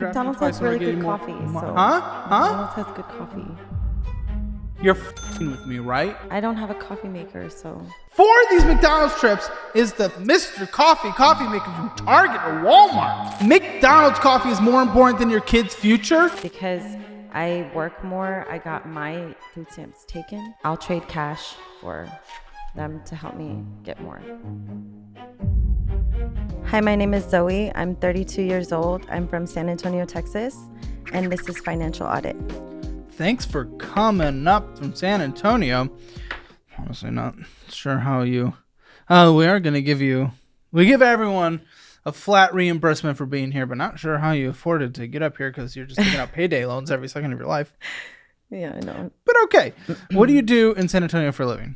McDonald's has really good coffee. Huh? McDonald's has good coffee. You're f***ing with me, right? I don't have a coffee maker, so. 4 of these McDonald's trips is the Mr. Coffee maker from Target or Walmart. McDonald's coffee is more important than your kid's future? Because I work more, I got my food stamps taken. I'll trade cash for them to help me get more. Hi, my name is Zoe. I'm 32 years old. I'm from San Antonio, Texas, and this is Financial Audit. Thanks for coming up from San Antonio. Honestly, not sure how you... we are going to we give everyone a flat reimbursement for being here, but not sure how you afforded to get up here because you're just taking out payday loans every second of your life. Yeah, I know. But okay. What do you do in San Antonio for a living?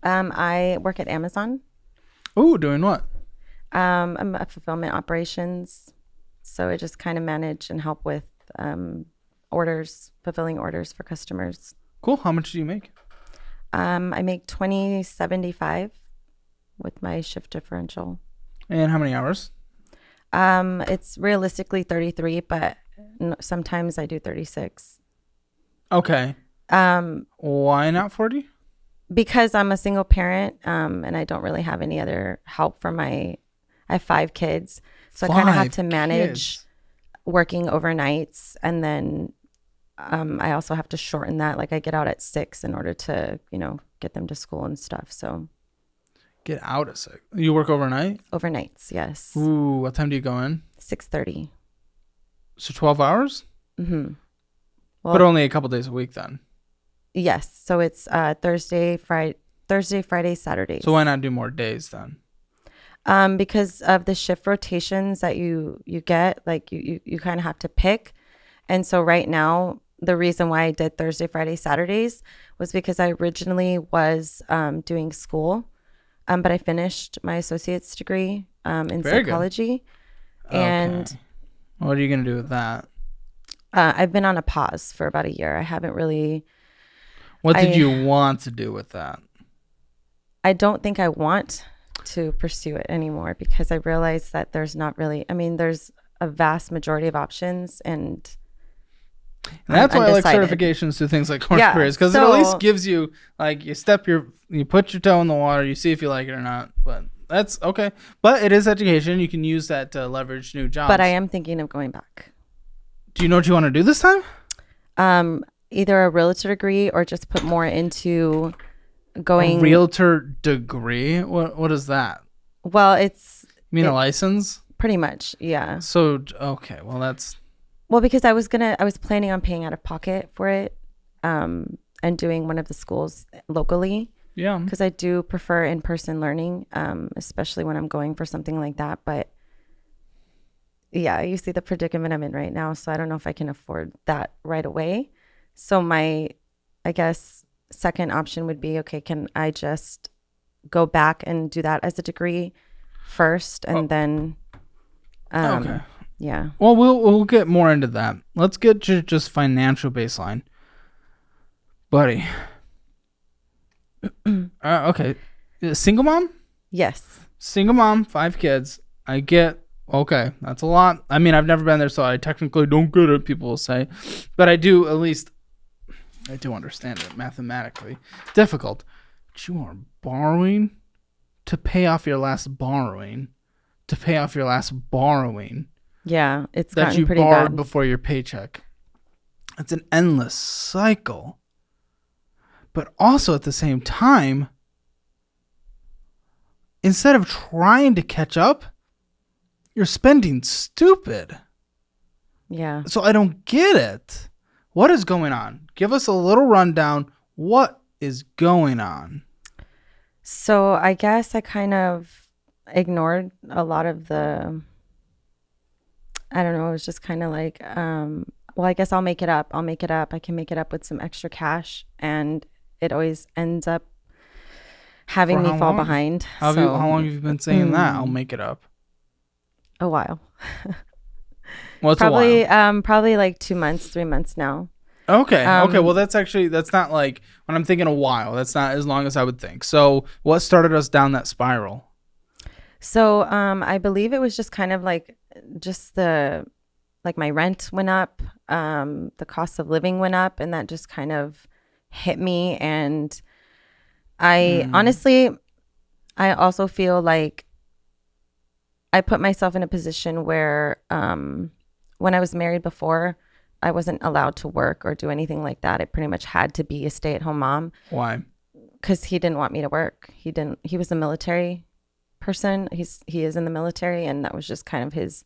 I work at Amazon. Ooh, doing what? I'm a fulfillment operations. So I just kind of manage and help with fulfilling orders for customers. Cool. How much do you make? I make $20.75 with my shift differential. And how many hours? It's realistically 33, but sometimes I do 36. Okay. Why not 40? Because I'm a single parent, and I don't really have any other help for I have 5 kids. So I kind of have to manage working overnights, and then I also have to shorten that. Like I get out at 6 in order to, get them to school and stuff. So get out at 6. You work overnight? Overnights, yes. Ooh, what time do you go in? 6:30. So 12 hours? Mm-hmm. Well, but only a couple days a week then? Yes. So it's Thursday, Friday, Saturday. So why not do more days then? Because of the shift rotations that you get, like you kind of have to pick. And so right now, the reason why I did Thursday, Friday, Saturdays was because I originally was doing school, but I finished my associate's degree in psychology. Good. And okay. What are you going to do with that? I've been on a pause for about a year. I haven't really... What did you want to do with that? I don't think I want to pursue it anymore because I realized that there's not really... there's a vast majority of options, and that's why I like certifications to things like Corn Careers, because it at least gives you, like, you put your toe in the water, you see if you like it or not. But that's okay. But it is education. You can use that to leverage new jobs. But I am thinking of going back. Do you know what you want to do this time? Either a realtor degree or just put more into going... A realtor degree? What is that? Well, it's... You mean a license? Pretty much, yeah. So, okay, well, that's... Well, because I was planning on paying out of pocket for it, and doing one of the schools locally. Yeah. Because I do prefer in-person learning, especially when I'm going for something like that. But yeah, you see the predicament I'm in right now, so I don't know if I can afford that right away. So my, I guess, second option would be, okay, can I just go back and do that as a degree first, and then okay. Yeah. Well, we'll get more into that. Let's get to just financial baseline. Buddy. Okay. Single mom? Yes. Single mom, 5 kids. I get, okay, that's a lot. I've never been there, so I technically don't get it, people will say. But I do understand it mathematically. Difficult. But you are borrowing to pay off your last borrowing. Yeah, it's that gotten you pretty borrowed bad before your paycheck. It's an endless cycle. But also at the same time, instead of trying to catch up, you're spending stupid. Yeah. So I don't get it. What is going on? Give us a little rundown. What is going on? So I guess I kind of ignored a lot of I don't know. It was just kind of like, well, I guess I'll make it up. I can make it up with some extra cash. And it always ends up having me fall behind. How long have you been saying that? I'll make it up. A while. What's probably, a while? Probably like 2 months, 3 months now. Okay. Okay. Well, that's not like when I'm thinking a while. That's not as long as I would think. So what started us down that spiral? So I believe it was just kind of like just the like my rent went up, the cost of living went up, and that just kind of hit me. And I honestly, I also feel like I put myself in a position where when I was married before, I wasn't allowed to work or do anything like that. I pretty much had to be a stay-at-home mom. Why? Because he didn't want me to work. He was a military person. He is in the military, and that was just kind of his.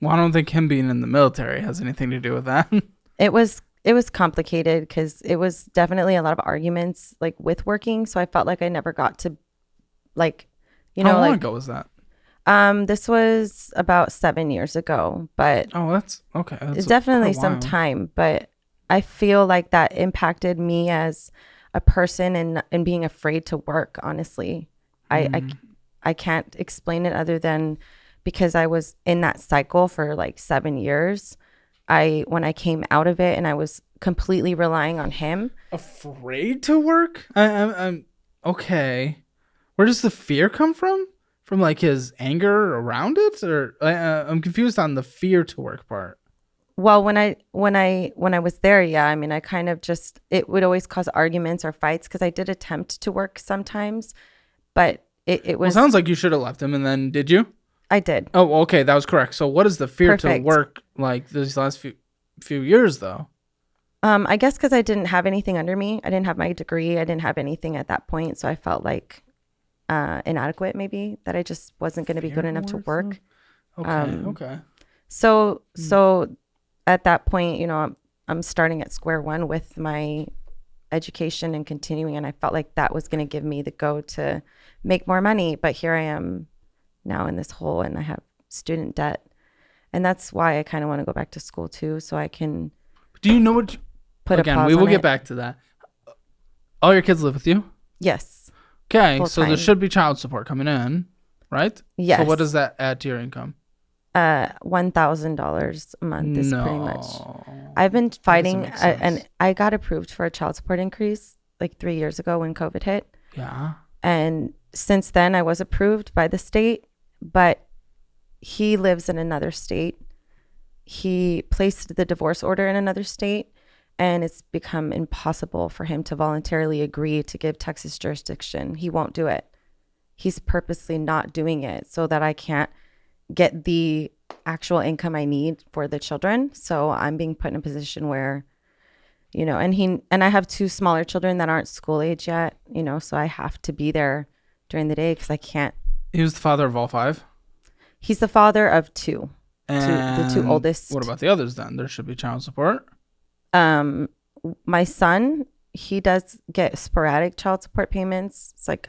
Well, I don't think him being in the military has anything to do with that. It was complicated because it was definitely a lot of arguments like with working. So I felt like I never got to like, How long ago was that? This was about 7 years ago, but that's okay. It's definitely some time, but I feel like that impacted me as a person and being afraid to work. Honestly, I can't explain it other than because I was in that cycle for like 7 years. When I came out of it and I was completely relying on him. Afraid to work? I'm okay. Where does the fear come from? From like his anger around it, or I'm confused on the fear to work part. Well, when I was there, yeah, I mean, I kind of just, it would always cause arguments or fights because I did attempt to work sometimes, but it was. Well, sounds like you should have left him, and then did you? I did. Oh, okay, that was correct. So, what is the fear to work like these last few years, though? I guess because I didn't have anything under me. I didn't have my degree. I didn't have anything at that point, so I felt like. Inadequate, maybe that I just wasn't going to be good enough to work. Okay. So at that point, you know, I'm starting at square one with my education and continuing, and I felt like that was going to give me the go to make more money. But here I am now in this hole, and I have student debt, and that's why I kind of want to go back to school too, so I can. Do you know what? We will get back to that. All your kids live with you? Yes. Okay, so there should be child support coming in, right? Yes. So what does that add to your income? $1,000 a month is pretty much. I've been fighting, and I got approved for a child support increase like 3 years ago when COVID hit. Yeah. And since then, I was approved by the state, but he lives in another state. He placed the divorce order in another state. And it's become impossible for him to voluntarily agree to give Texas jurisdiction. He won't do it. He's purposely not doing it so that I can't get the actual income I need for the children. So I'm being put in a position where, you know, and I have 2 smaller children that aren't school age yet, you know, so I have to be there during the day because I can't. He was the father of all 5? He's the father of 2. And the 2 oldest. What about the others then? There should be child support. My son, he does get sporadic child support payments. It's like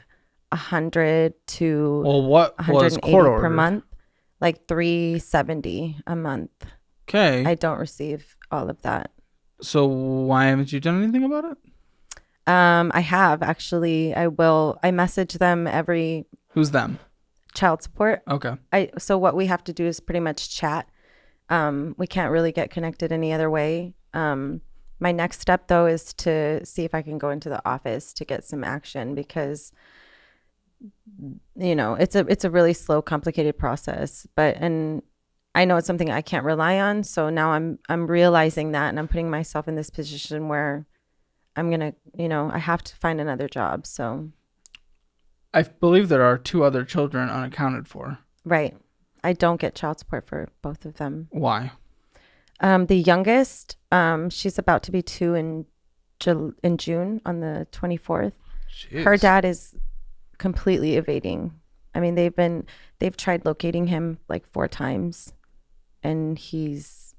100 to what 180 per month, like $370 a month. Okay. I don't receive all of that. So why haven't you done anything about it? I have actually. I will. I message them every. Who's them? Child support. Okay. So what we have to do is pretty much chat. We can't really get connected any other way. My next step though is to see if I can go into the office to get some action because, you know, it's a really slow, complicated process, and I know it's something I can't rely on. So now I'm realizing that, and I'm putting myself in this position where I'm going to, you know, I have to find another job. So I believe there are 2 other children unaccounted for. Right. I don't get child support for both of them. Why? The youngest, she's about to be 2 in June on the 24th. Jeez. Her dad is completely evading. I mean, they've tried locating him like 4 times, and he's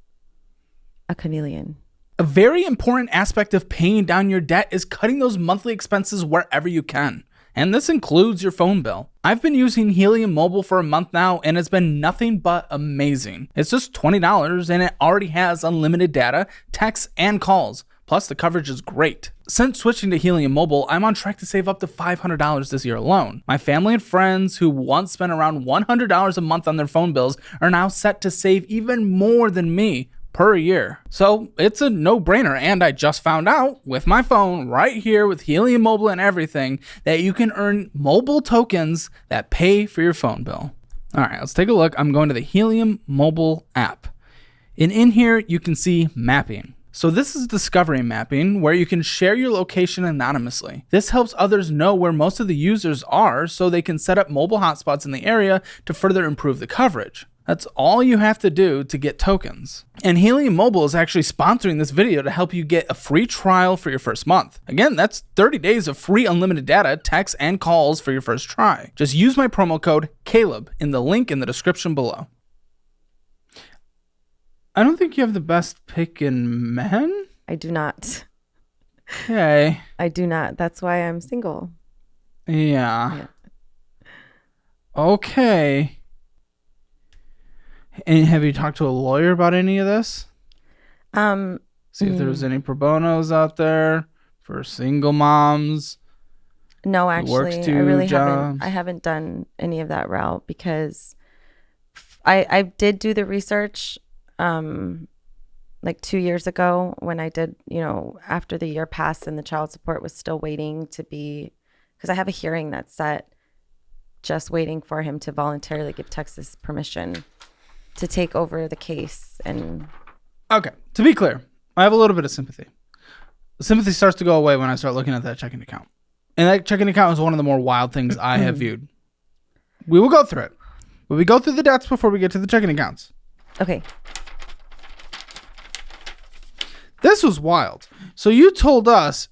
a chameleon. A very important aspect of paying down your debt is cutting those monthly expenses wherever you can. And this includes your phone bill. I've been using HELIUM Mobile for a month now, and it's been nothing but amazing. It's just $20, and it already has unlimited data, texts, and calls. Plus, the coverage is great. Since switching to HELIUM Mobile, I'm on track to save up to $500 this year alone. My family and friends who once spent around $100 a month on their phone bills are now set to save even more than me per year. So it's a no-brainer, and I just found out with my phone right here with HELIUM Mobile and everything that you can earn mobile tokens that pay for your phone bill. All right, let's take a look. I'm going to the HELIUM Mobile app. And in here, you can see mapping. So this is discovery mapping, where you can share your location anonymously. This helps others know where most of the users are so they can set up mobile hotspots in the area to further improve the coverage. That's all you have to do to get tokens. And Helium Mobile is actually sponsoring this video to help you get a free trial for your first month. Again, that's 30 days of free unlimited data, texts, and calls for your first try. Just use my promo code Caleb in the link in the description below. I don't think you have the best pick in men. I do not. Okay. I do not. That's why I'm single. Yeah. Okay. And have you talked to a lawyer about any of this? See if there was any pro bonos out there for single moms. No, actually, I really jobs. haven't. I haven't done any of that route because I did do the research like 2 years ago when I did, after the year passed and the child support was still waiting to be, because I have a hearing that's set, just waiting for him to voluntarily give Texas permission to take over the case. And okay, to be clear, I have a little bit of sympathy. The sympathy starts to go away when I start looking at that checking account. And that checking account is one of the more wild things I have viewed. We will go through it, but we go through the debts before we get to the checking accounts. Okay. This was wild. So you told us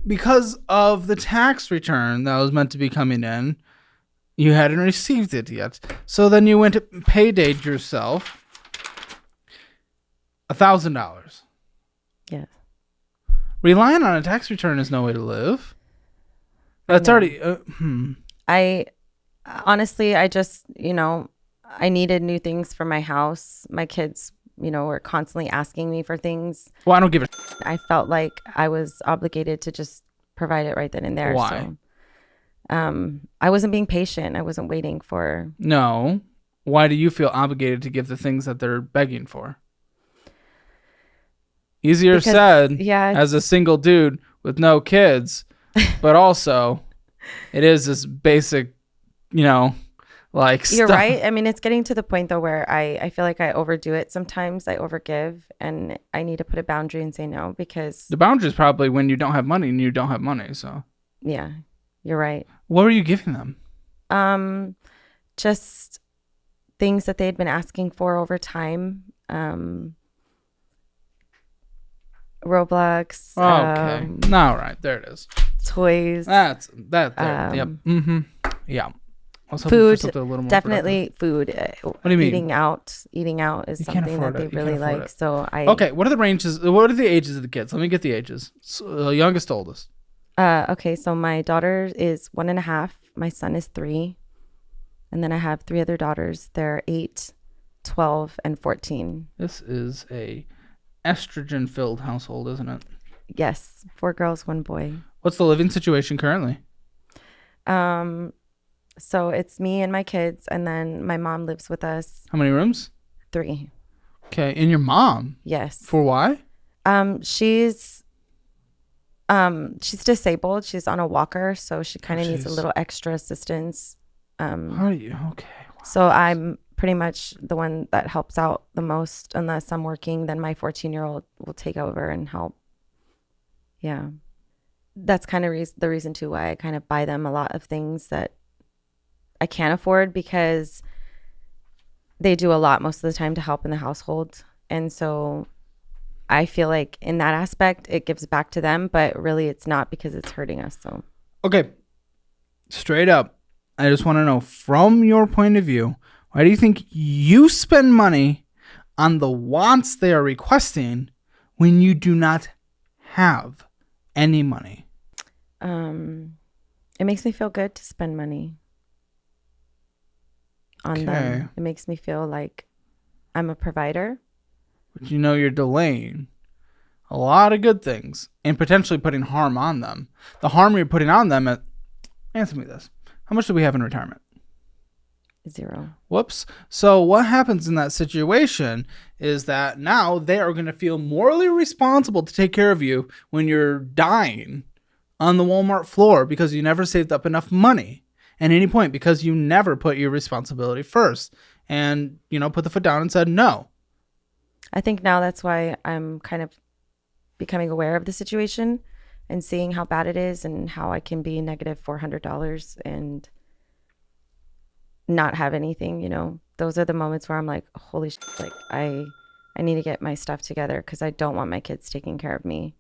because of the tax return that was meant to be coming in, you hadn't received it yet. So then you went to paydate yourself $1,000. Yeah. Relying on a tax return is no way to live. That's already... I honestly, I just, I needed new things for my house. My kids, were constantly asking me for things. Well, I don't give a... I felt like I was obligated to just provide it right then and there. Why? So, I wasn't being patient. I wasn't waiting for... No. Why do you feel obligated to give the things that they're begging for? Easier said as a single dude with no kids, but also it is this basic, like You're stuff. right. I mean, it's getting to the point though where I feel like I overdo it sometimes. I overgive and I need to put a boundary and say no because... The boundary is probably when you don't have money and you don't have money, so... Yeah, you're right. What were you giving them? Just things that they had been asking for over time. Roblox. Okay. All right. There it is. Toys. That's that. Yep. Mm-hmm. Yeah. Food. Definitely food. What do you mean? Eating out is something that they really like. So Okay. What are the ranges? What are the ages of the kids? Let me get the ages. Youngest to oldest. Okay. So my daughter is 1.5. My son is 3. And then I have 3 other daughters. They're 8, 12, and 14. This is a estrogen-filled household, isn't it? Yes, 4 girls, 1 boy. What's the living situation currently? So it's me and my kids, and then my mom lives with us. How many rooms? 3. Okay, and your mom? Yes. For why? She's disabled. She's on a walker, so she kind of needs a little extra assistance. How are you? Okay. Wow. So I'm pretty much the one that helps out the most. Unless I'm working, then my 14-year-old will take over and help. Yeah. That's kind of the reason too why I kind of buy them a lot of things that I can't afford, because they do a lot most of the time to help in the household. And so I feel like in that aspect, it gives back to them, but really it's not, because it's hurting us. So, okay. Straight up, I just want to know, from your point of view, why do you think you spend money on the wants they are requesting when you do not have any money? It makes me feel good to spend money on them. It makes me feel like I'm a provider. But you're delaying a lot of good things and potentially putting harm on them. The harm you're putting on them answer me this. How much do we have in retirement? 0. Whoops. So what happens in that situation is that now they are going to feel morally responsible to take care of you when you're dying on the Walmart floor because you never saved up enough money at any point, because you never put your responsibility first. and, put the foot down and said no. I think now that's why I'm kind of becoming aware of the situation and seeing how bad it is and how I can be negative $400 and not have anything. Those are the moments where I'm like, holy shit, like I need to get my stuff together because I don't want my kids taking care of me.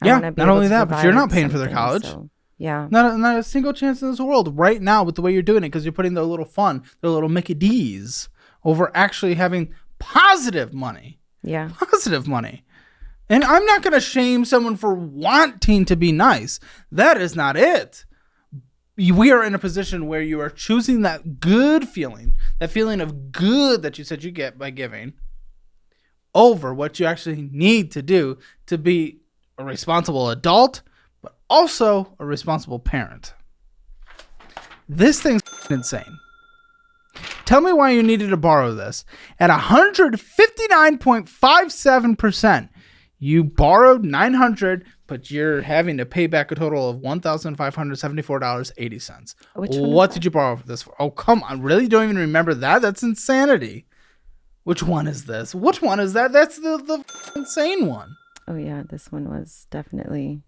Yeah, not only that, but you're not paying for their college. So, yeah. Not a single chance in this world right now with the way you're doing it, because you're putting their little fun, their little Mickey D's over actually having positive money. Yeah. Positive money. And I'm not going to shame someone for wanting to be nice. That is not it. We are in a position where you are choosing that good feeling, that feeling of good that you said you get by giving, over what you actually need to do to be a responsible adult, but also a responsible parent. This thing's insane. Tell me why you needed to borrow this. At 159.57%, you borrowed $900, but you're having to pay back a total of $1,574.80. What did you borrow this for? Oh, come on. Really? You don't even remember that? That's insanity. Which one is this? Which one is that? That's the insane one. Oh, yeah. This one was definitely...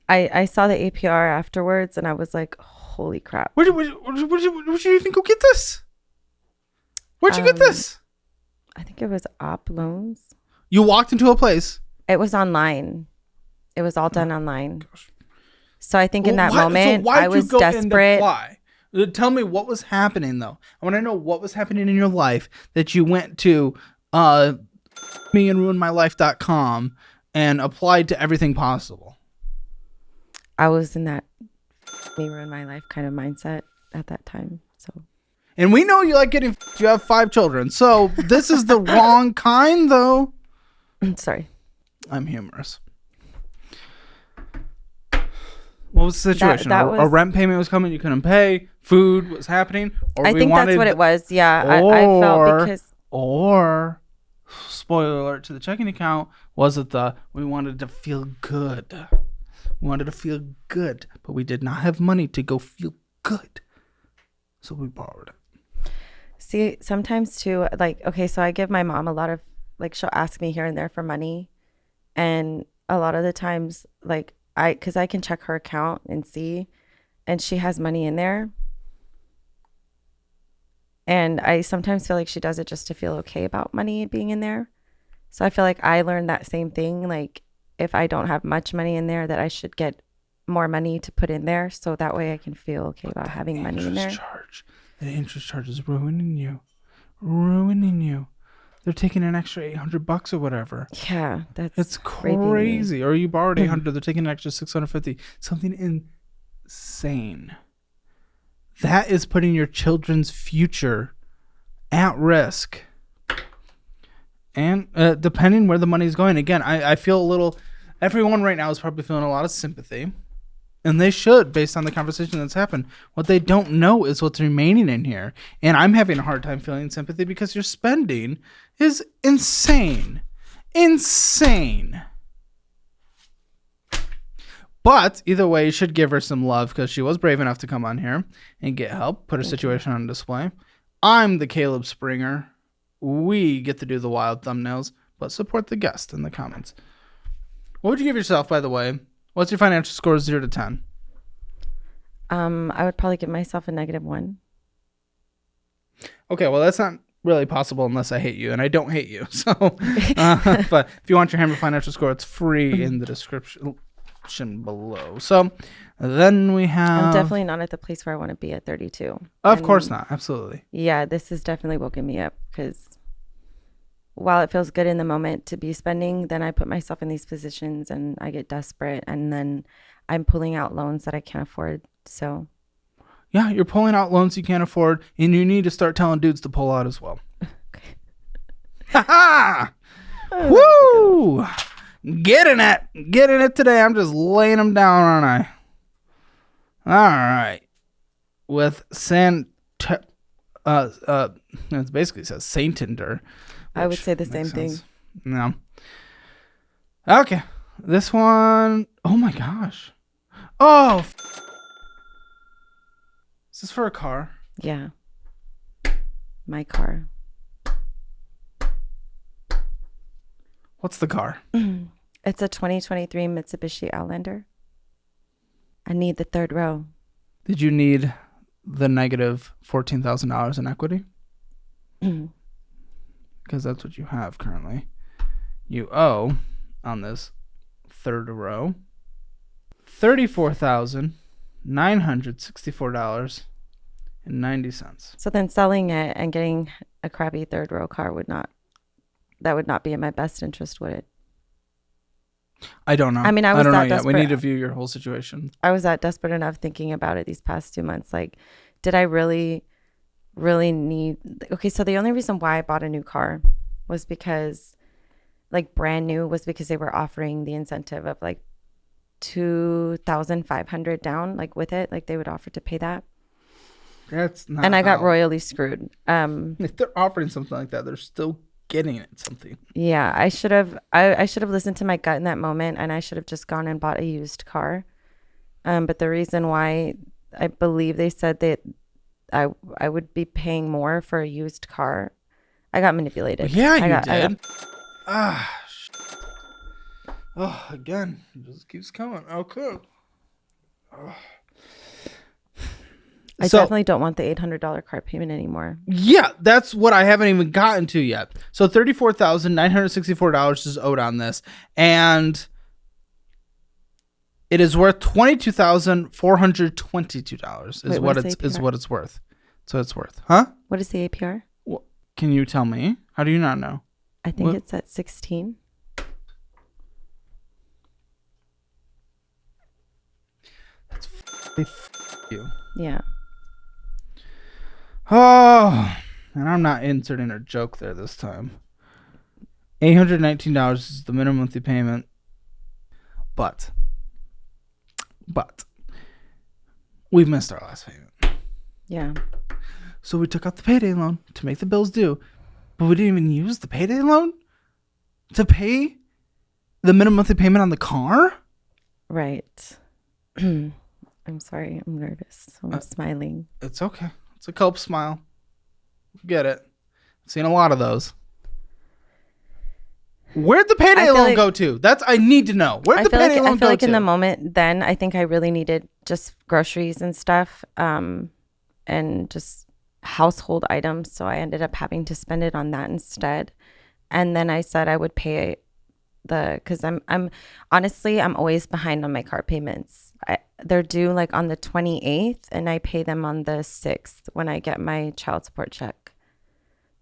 I saw the APR afterwards, and I was like, holy crap. Where'd you even go get this? Where'd you get this? I think it was Op Loans. You walked into a place. It was online. It was all done online. Gosh. So I think in that moment, I was desperate. Why? Tell me what was happening, though. I want to know what was happening in your life that you went to meandruinmylife.com and applied to everything possible. I was in that me ruin my life kind of mindset at that time. So, and we know you like getting. You have 5 children, so this is the wrong kind, though. Sorry, I'm humorous. What was the situation? A rent payment was coming, you couldn't pay. Food was happening. Or I think that's what it was. Yeah, I felt because. Or, spoiler alert to the checking account, was it we wanted to feel good. We wanted to feel good, but we did not have money to go feel good. So we borrowed it. See, sometimes too, okay, so I give my mom a lot of, she'll ask me here and there for money. And a lot of the times, because I can check her account and see, and she has money in there. And I sometimes feel like she does it just to feel okay about money being in there. So I feel like I learned that same thing, if I don't have much money in there, that I should get more money to put in there, so that way I can feel okay about having money in there. The interest charge is ruining you. Ruining you. They're taking an extra $800 or whatever. Yeah, it's crazy. Or you borrowed $800, they're taking an extra $650. Something insane. That is putting your children's future at risk. And depending where the money is going, again, I feel a little. Everyone right now is probably feeling a lot of sympathy, and they should, based on the conversation that's happened. What they don't know is what's remaining in here, and I'm having a hard time feeling sympathy because your spending is insane. But either way, you should give her some love because she was brave enough to come on here and get help, put her situation on display. I'm the Caleb Springer. We get to do the wild thumbnails, but support the guest in the comments. What would you give yourself, by the way? What's your financial score 0 to 10? I would probably give myself a -1. Okay, well, that's not really possible unless I hate you, and I don't hate you. So, but if you want your Hammer financial score, it's free in the description below. So then we have... I'm definitely not at the place where I want to be at 32. Of course not. Absolutely. Yeah, this has definitely woken me up because while it feels good in the moment to be spending, then I put myself in these positions and I get desperate, and then I'm pulling out loans that I can't afford. So yeah, you're pulling out loans you can't afford, and you need to start telling dudes to pull out as well. Okay. Ha-ha! Woo! Getting it today. I'm just laying them down, aren't I? All right. With it basically says Saintender. I would say the same thing. No. Okay. This one. Oh my gosh. Oh. Is this for a car? Yeah. my car. What's the car? It's a 2023 Mitsubishi Outlander. I need the third row. Did you need the negative $14,000 in equity? Because that's what you have currently. You owe on this third row $34,964.90. So then selling it and getting a crappy third row car would not be in my best interest, would it? I don't know. I mean, I don't know that yet. We desperate. need to view your whole situation. I was that desperate enough thinking about it these past 2 months. Like, did I really need... Okay, so the only reason why I bought a new car was because, like, brand new, was because they were offering the incentive of like $2,500 down, like with it. Like they would offer to pay that. That's not. And I got royally screwed. If they're offering something like that, they're still getting it something. Yeah, I should have listened to my gut in that moment, and I should have just gone and bought a used car. But the reason why, I believe they said that I would be paying more for a used car, I got manipulated. Yeah, you did. Again, it just keeps coming. Okay. I definitely don't want the $800 car payment anymore. Yeah, that's what I haven't even gotten to yet. So $34,964 is owed on this, and it is worth $22,422. Is what it's worth. So it's worth, huh? What is the APR? Well, can you tell me? How do you not know? I think it's at 16. That's you. Yeah. Oh, and I'm not inserting a joke there this time. $819 is the minimum monthly payment. But we've missed our last payment. Yeah. So we took out the payday loan to make the bills due, but we didn't even use the payday loan to pay the minimum monthly payment on the car? Right. I'm sorry. I'm nervous. So I'm smiling. It's okay. It's a cope smile. Get it. I've seen a lot of those. Where'd the payday loan go to? I need to know. Where'd the payday loan go to? I feel like in the moment then, I think I really needed just groceries and stuff, and just household items. So I ended up having to spend it on that instead. And then I said I would pay because I'm honestly, I'm always behind on my car payments. They're due like on the 28th, and I pay them on the 6th when I get my child support check.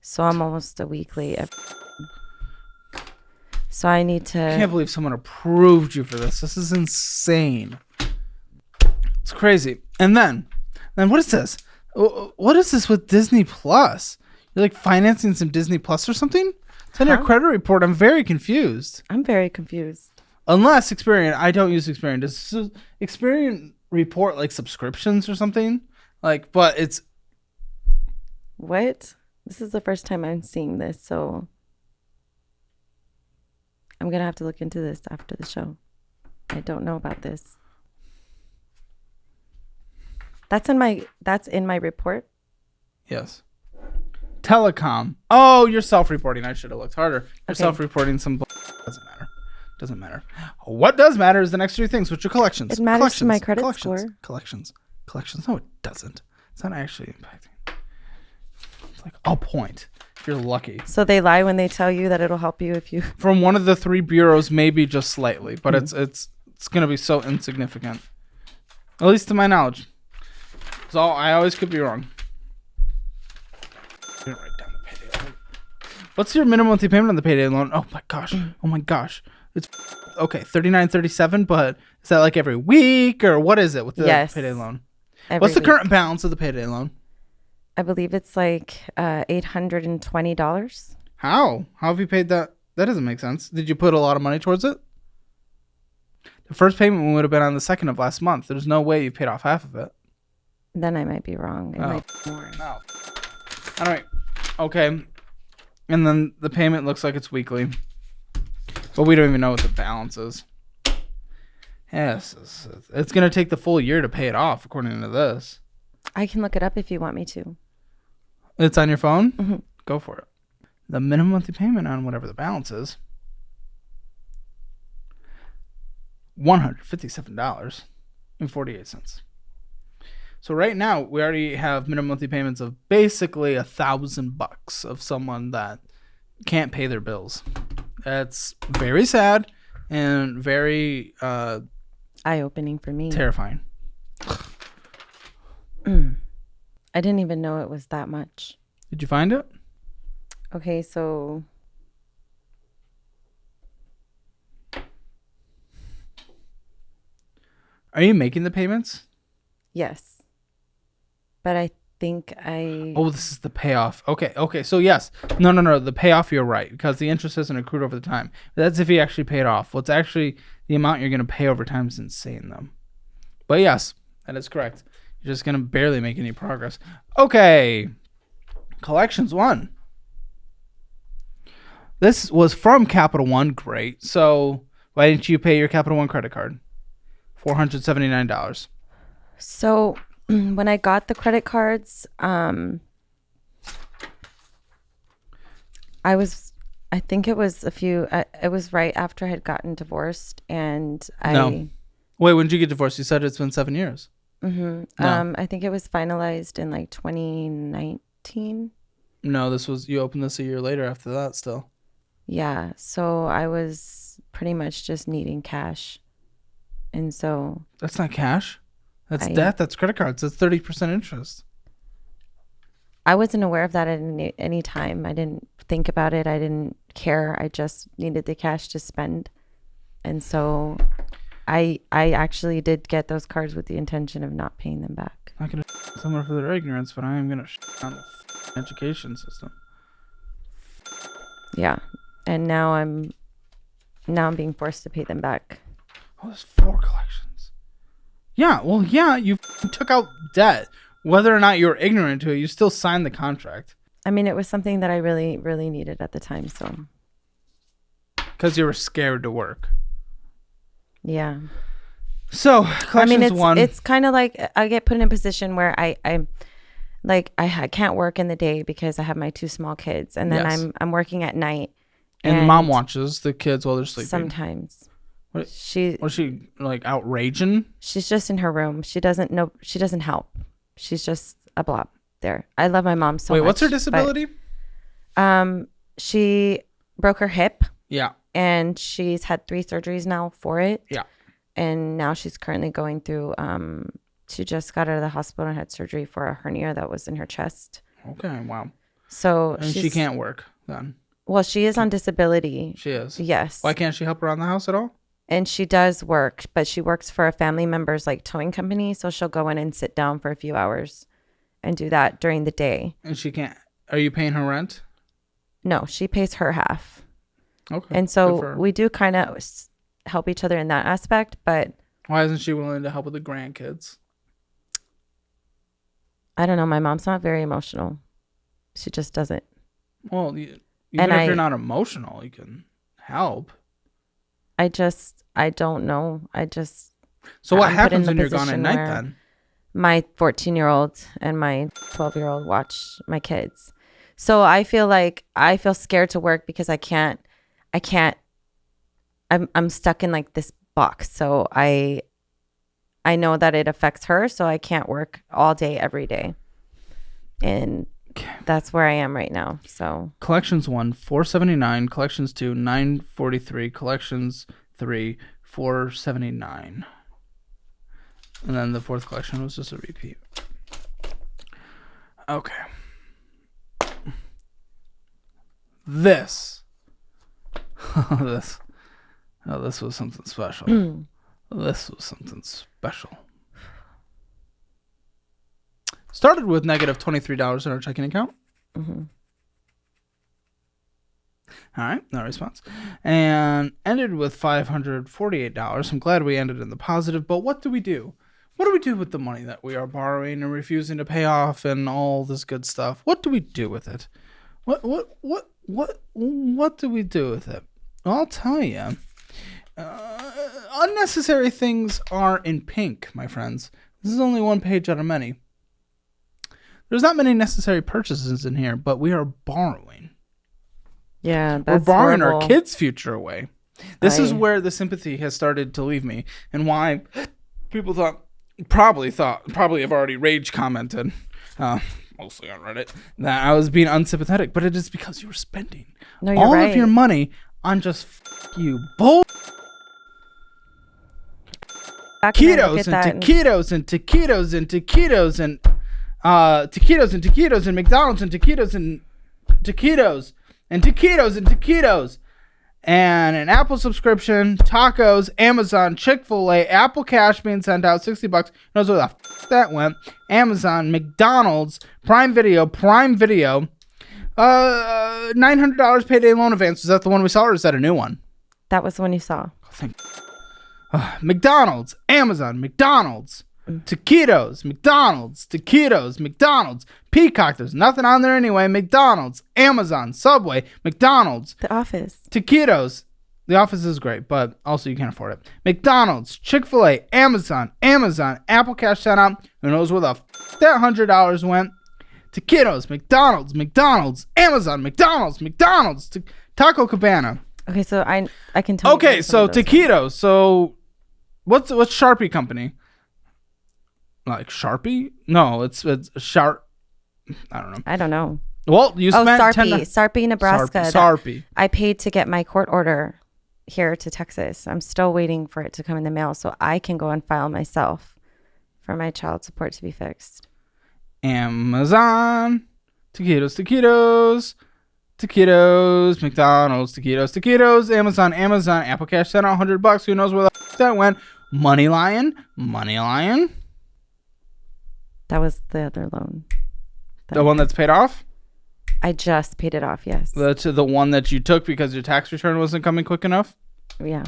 So I'm almost a week late. So I need to... I can't believe someone approved you for this. This is insane. It's crazy. And then what is this? What is this with Disney Plus? You're like financing some Disney Plus or something? It's on your credit report. I'm very confused. I'm very confused. Unless Experian, I don't use Experian. Does Experian report like subscriptions or something? Like, but it's... What? This is the first time I'm seeing this, so I'm going to have to look into this after the show. I don't know about this. That's in my report? Yes. Telecom. Oh, you're self-reporting. I should have looked harder. You're self-reporting some... Doesn't matter. What does matter is the next three things, which are collections. It matters to my credit score. Collections. No, it doesn't. It's not actually impacting. It's like a point if you're lucky. So they lie when they tell you that it'll help you if you... From one of the three bureaus, maybe just slightly, but it's going to be so insignificant. At least to my knowledge. So I always could be wrong. Write down the payday loan. What's your minimum monthly payment on the payday loan? Oh my gosh. It's okay, $39.37, but is that like every week or what is it with the payday loan? What's the current balance of the payday loan? I believe it's like $820. How have you paid that? That doesn't make sense. Did you put a lot of money towards it? The first payment would have been on the 2nd of last month. There's no way you paid off half of it. Then I might be wrong. It might be more. No. All right. Okay. And then the payment looks like it's weekly. But we don't even know what the balance is. Yes. It's going to take the full year to pay it off, according to this. I can look it up if you want me to. It's on your phone? Mm-hmm. Go for it. The minimum monthly payment on whatever the balance is, $157.48. So right now we already have minimum monthly payments of basically $1,000 of someone that can't pay their bills. That's very sad and very eye-opening for me. Terrifying. I didn't even know it was that much. Did you find it? Okay, so Are you making the payments? yes. But I think Oh, this is the payoff. Okay. So yes. No. The payoff, you're right. Because the interest isn't accrued over the time. That's if you actually paid off. What's actually the amount you're going to pay over time is insane, though. But yes, that is correct. You're just going to barely make any progress. Okay. Collections 1. This was from Capital One. Great. So why didn't you pay your Capital One credit card? $479. So when I got the credit cards, I think it was it was right after I had gotten divorced, and No. Wait, when did you get divorced? You said it's been 7 years. Mm-hmm. No. I think it was finalized in like 2019. No, you opened this a year later after that still. Yeah. So I was pretty much just needing cash. And so. That's not cash. That's debt. That's credit cards. That's 30% interest. I wasn't aware of that at any time. I didn't think about it. I didn't care. I just needed the cash to spend. And so I actually did get those cards with the intention of not paying them back. I'm not going to someone for their ignorance, but I am going to on the education system. Yeah. And now I'm being forced to pay them back. Oh, there's 4 collections. Yeah, well, yeah, you took out debt. Whether or not you're ignorant to it, you still signed the contract. I mean, it was something that I really, really needed at the time, so. Because you were scared to work. Yeah. So, collections 1. It's kind of like I get put in a position where I can't work in the day because I have my 2 small kids, and then Yes. I'm working at night. And mom watches the kids while they're sleeping. Sometimes. Was she like outraging? She's just in her room. She doesn't help. She's just a blob there. I love my mom so much. Wait, what's her disability? She broke her hip. Yeah. And she's had 3 surgeries now for it. Yeah. And now she's currently going through, she just got out of the hospital and had surgery for a hernia that was in her chest. Okay, wow. So and she can't work then? Well, she is on disability. She is? Yes. Why can't she help around the house at all? And she does work, but she works for a family member's like towing company. So she'll go in and sit down for a few hours and do that during the day. And she can't. Are you paying her rent? No, she pays her half. Okay. And so we do kind of help each other in that aspect, but. Why isn't she willing to help with the grandkids? I don't know. My mom's not very emotional. She just doesn't. Well, even if you're not emotional, you can help. I don't know. So what happens when you're gone at night then? My 14-year-old and my 12-year-old watch my kids. So I feel scared to work because I'm stuck in like this box. So I know that it affects her. So I can't work all day, every day. And that's where I am right now. So collections 1, $479. Collections 2, $943. Collections 3, $479. And then the 4th collection was just a repeat. Okay. This was something special. This was something special. Started with negative $23 in our checking account. Mm-hmm. All right, no response. And ended with $548. I'm glad we ended in the positive, but what do we do? What do we do with the money that we are borrowing and refusing to pay off and all this good stuff? What do we do with it? What do we do with it? I'll tell you. Unnecessary things are in pink, my friends. This is only one page out of many. There's not many necessary purchases in here, but we are borrowing. Yeah, We're that's borrowing horrible. our kids' future away. This is where the sympathy has started to leave me, and why people probably have already rage commented, mostly on Reddit, that I was being unsympathetic. But it is because you were spending all of your money on just you bull. Taquitos and taquitos and taquitos and taquitos and taquitos and taquitos and McDonald's and taquitos and taquitos and taquitos and taquitos and an Apple subscription, tacos, Amazon, Chick-fil-A, Apple Cash being sent out, $60. Who knows where the f that went? Amazon, McDonald's, Prime Video, $900 payday loan advance. Is that the one we saw, or is that a new one? That was the one you saw. McDonald's, Amazon, McDonald's, taquitos, McDonald's, taquitos, McDonald's, Peacock. There's nothing on there anyway. McDonald's, Amazon, Subway, McDonald's, The Office, taquitos. The Office is great, but also you can't afford it. McDonald's, Chick-fil-A, Amazon, Apple Cash sent out. Who knows where the that $100 went? Taquitos, McDonald's, Amazon, McDonald's, Taco Cabana. Okay, so I can tell. Okay, so taquitos. So what's Sharpie company? Like Sharpie? No, it's Sharp. I don't know. Well, you spent Sarpy, Nebraska. Sarpy. I paid to get my court order here to Texas. I'm still waiting for it to come in the mail so I can go and file myself for my child support to be fixed. Amazon, taquitos, McDonald's, taquitos, Amazon, Apple Cash sent out $100. Who knows where the that went? Money Lion. That was the other loan. The one that's paid off? I just paid it off, yes. That's the one that you took because your tax return wasn't coming quick enough? Yeah.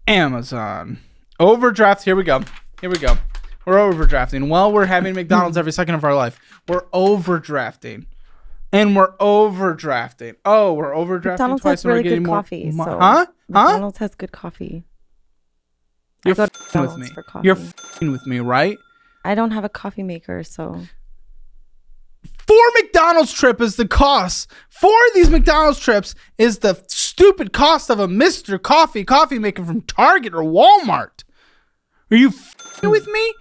Amazon. Overdraft. Here we go. We're overdrafting. Well, we're having McDonald's every second of our life. We're overdrafting. And we're overdrafting. Oh, we're overdrafting McDonald's twice has and we're really getting good more. Coffee. So Huh? McDonald's has good coffee. You're f***ing with me. You're f***ing with me, right? I don't have a coffee maker, so. 4 McDonald's trip is the cost. 4 of these McDonald's trips is the stupid cost of a Mr. Coffee maker from Target or Walmart. Are you f***ing with me?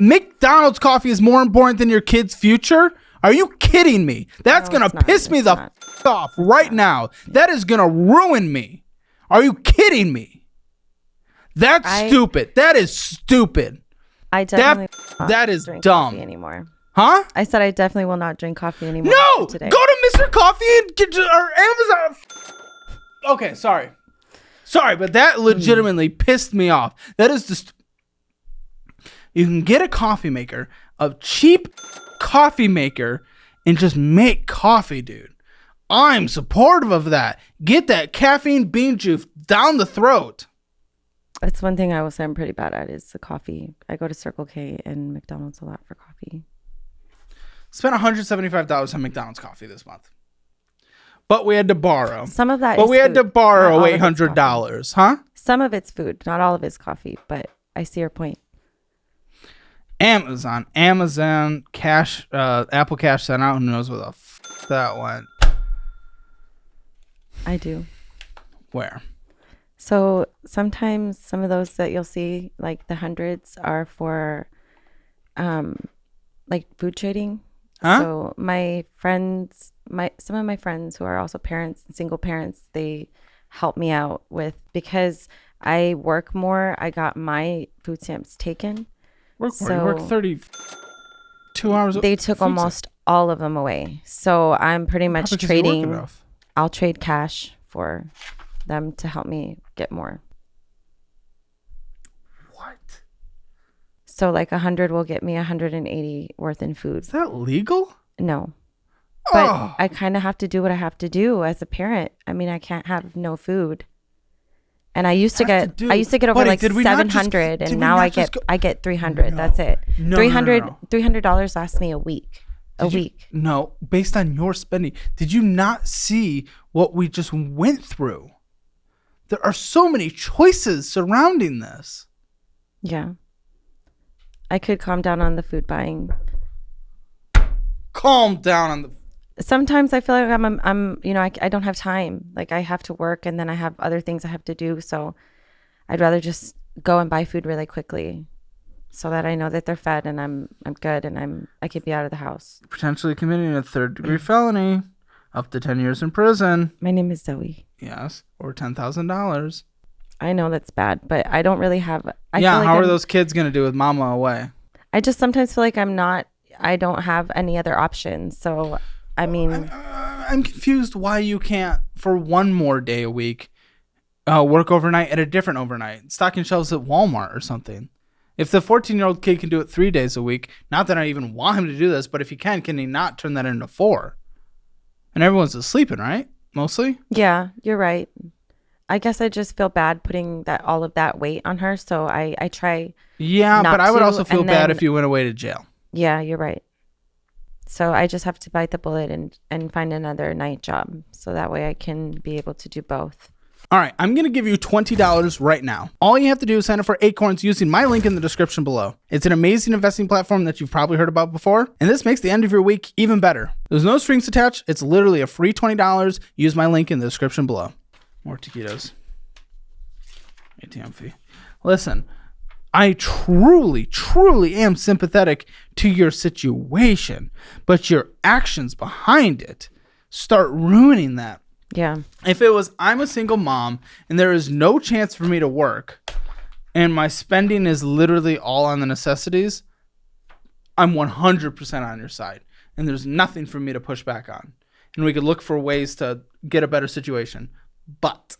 McDonald's coffee is more important than your kid's future? Are you kidding me? That's going to piss me the f*** off right now. That is going to ruin me. Are you kidding me? That's stupid. That is stupid. I definitely that is drink dumb coffee anymore. Huh? I said I definitely will not drink coffee anymore. No! Today. Go to Mr. Coffee and get our Amazon. Okay, sorry, but that legitimately pissed me off. That is just. You can get a coffee maker, a cheap coffee maker, and just make coffee, dude. I'm supportive of that. Get that caffeine bean juice down the throat. That's one thing I will say I'm pretty bad at is the coffee. I go to Circle K and McDonald's a lot for coffee. Spent $175 on McDonald's coffee this month. But we had to borrow. Some of that But is we had food. to borrow Not all of it's $800, huh? Some of it's food. Not all of it's coffee, but I see your point. Amazon, Cash, Apple Cash sent out. Who knows where the f that went? I do. Where? So sometimes some of those that you'll see, like the hundreds, are for like food trading. Huh? So my friends, some of my friends who are also parents and single parents, they help me out with, because I work more, I got my food stamps taken. You work 32 hours. They took almost all of them away. So I'm pretty much trading. I'll trade cash for them to help me get more. What? So like 100 will get me 180 worth in food. Is that legal? No. But I kind of have to do what I have to do as a parent. I mean, I can't have no food. And I used to get over like 700 and now I get 300. That's it. $300 lasts me a week. No, based on your spending. Did you not see what we just went through? There are so many choices surrounding this. Yeah. I could calm down on the food buying. Calm down on the... Sometimes I feel like I'm I don't have time. Like I have to work and then I have other things I have to do. So I'd rather just go and buy food really quickly so that I know that they're fed and I'm good and I could be out of the house. Potentially committing a third-degree felony, up to 10 years in prison. My name is Zoe. Yes, or $10,000. I know that's bad, but I don't really have... How are those kids going to do with mama away? I just sometimes feel like I don't have any other options. So, I mean... I'm confused why you can't, for one more day a week, work overnight at a different overnight. Stocking shelves at Walmart or something. If the 14-year-old kid can do it 3 days a week, not that I even want him to do this, but if he can he not turn that into 4? And everyone's sleeping, right? Mostly? Yeah, you're right. I guess I just feel bad putting all of that weight on her, so I try. Yeah, but I would also feel bad if you went away to jail. Yeah, you're right. So I just have to bite the bullet and find another night job, so that way I can be able to do both. All right, I'm going to give you $20 right now. All you have to do is sign up for Acorns using my link in the description below. It's an amazing investing platform that you've probably heard about before, and this makes the end of your week even better. There's no strings attached. It's literally a free $20. Use my link in the description below. More taquitos. ATM fee. Listen, I truly, truly am sympathetic to your situation, but your actions behind it start ruining that. Yeah. If it was, I'm a single mom and there is no chance for me to work and my spending is literally all on the necessities, I'm 100% on your side. And there's nothing for me to push back on. And we could look for ways to get a better situation. But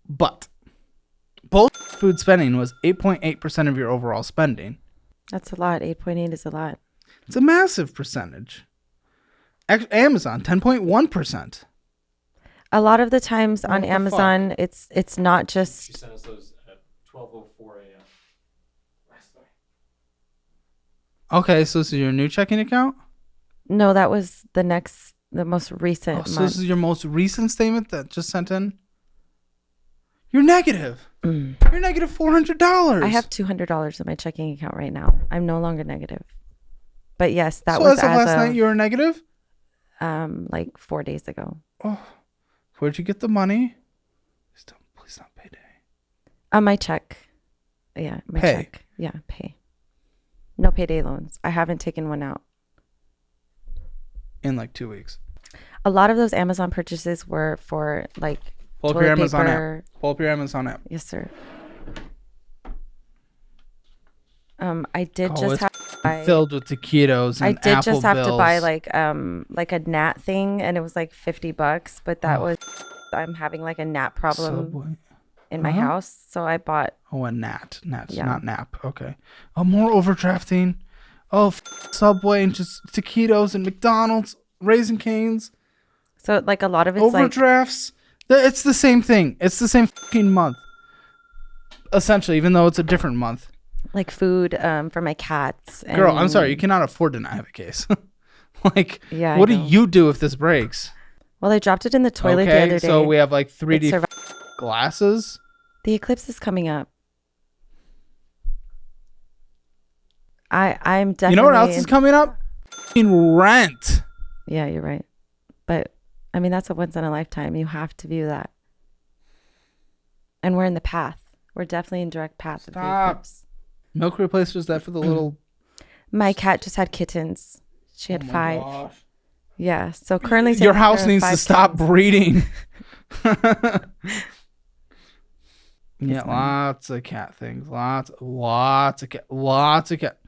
both food spending was 8.8% of your overall spending. That's a lot. 8.8 is a lot. It's a massive percentage. Amazon, 10.1%. A lot of the times on Amazon, it's not just... She sent us those at 12:04 a.m. last night. Okay, so this is your new checking account? No, that was the most recent month. So this is your most recent statement that just sent in? You're negative. You're negative $400. I have $200 in my checking account right now. I'm no longer negative. But yes, that was as of last night you were negative? Like 4 days ago. Oh, where'd you get the money? Please not payday. My check. Yeah, my pay. check. Yeah, pay. No payday loans. I haven't taken one out. In like 2 weeks. A lot of those Amazon purchases were for like Pull up your Amazon app. Pull up your Amazon app. Yes, sir. I did just have to buy, filled with taquitos and I did Apple just have bills. to buy like a gnat thing, and it was like $50, but that was I'm having like a gnat problem in my house, so I bought. Oh, a gnat. Gnats, Yeah. not nap. Okay. Oh, more overdrafting. Oh, Subway and just taquitos and McDonald's, Raising Cane's. So like a lot of it's overdrafts. It's the same thing. It's the same fucking month. Essentially, even though it's a different month. like food for my cats. And Girl, I'm sorry. You cannot afford to not have a case. Like, yeah, what do you do if this breaks? Well, I dropped it in the toilet the other day. So we have like 3D glasses. The eclipse is coming up. I'm definitely. You know what else is coming up? Fucking Rent. Yeah, you're right. But I mean, that's a once in a lifetime. You have to view that. And we're in the path. We're definitely in direct path of the eclipse. Milk replacers that for the little. My cat just had kittens. She had 5. Gosh. Yeah. So currently, Your house needs to stop breeding. Yeah, lots of cat things. Lots of cat.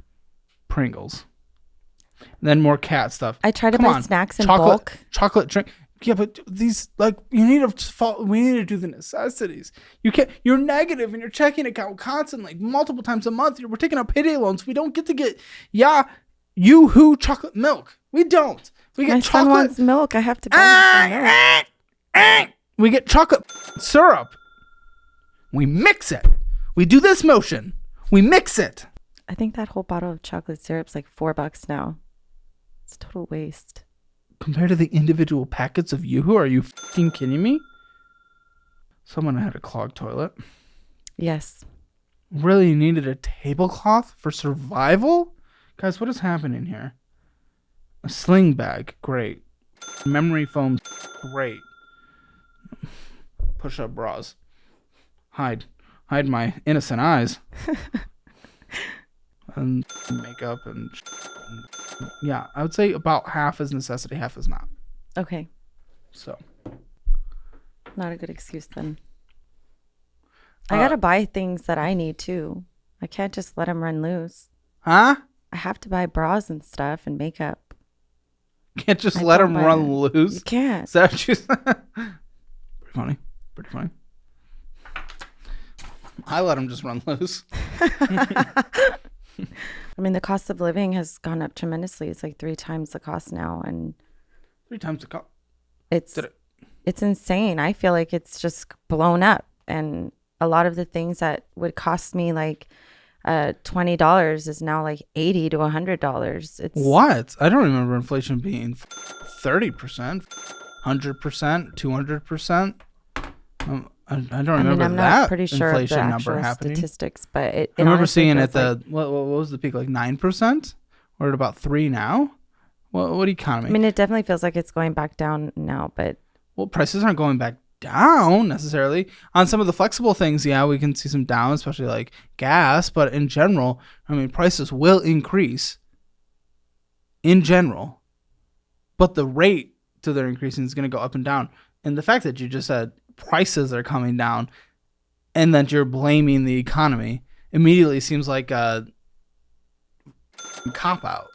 Pringles. And then more cat stuff. I try to buy snacks in bulk. Chocolate drink. Yeah, but these, like, we need to do the necessities. You can't. You're negative in your checking account constantly, multiple times a month. We're taking out payday loans. We don't get to get Yoo-hoo chocolate milk. We don't. We get My chocolate. son wants milk. I have to buy him some milk. We get chocolate syrup. We mix it. We do this motion. We mix it. I think that whole bottle of chocolate syrup's like $4 now. It's total waste. Compared to the individual packets of Yoo-hoo, are you fucking kidding me? Someone had a clogged toilet. Yes. really needed a tablecloth for survival? Guys, what is happening here? A sling bag, great. Memory foam, great. Push-up bras. Hide my innocent eyes. And makeup and yeah, I would say about half is necessity, half is not. Okay. So not a good excuse then. I gotta buy things that I need too. I can't just let them run loose. Huh? I have to buy bras and stuff and makeup. Can't just let them run loose. You can't. Is that what you said? Pretty funny. Pretty funny. I let them just run loose. I mean, the cost of living has gone up tremendously. It's like 3 times the cost now, and 3 times the cost. It's insane. I feel like it's just blown up, and a lot of the things that would cost me like $20 is now like $80 to $100. It's what? I don't remember inflation being 30%, 100%, 200%. I don't remember I'm that not pretty sure inflation of the number actual happening. statistics, but I remember seeing at the what was the peak, like 9%? We're at about 3 now. What economy? I mean, it definitely feels like it's going back down now, but prices aren't going back down necessarily. On some of the flexible things, yeah, we can see some down, especially like gas. But in general, I mean, prices will increase in general, but the rate to their increasing is going to go up and down. And the fact that you just said prices are coming down and that you're blaming the economy immediately seems like a cop out.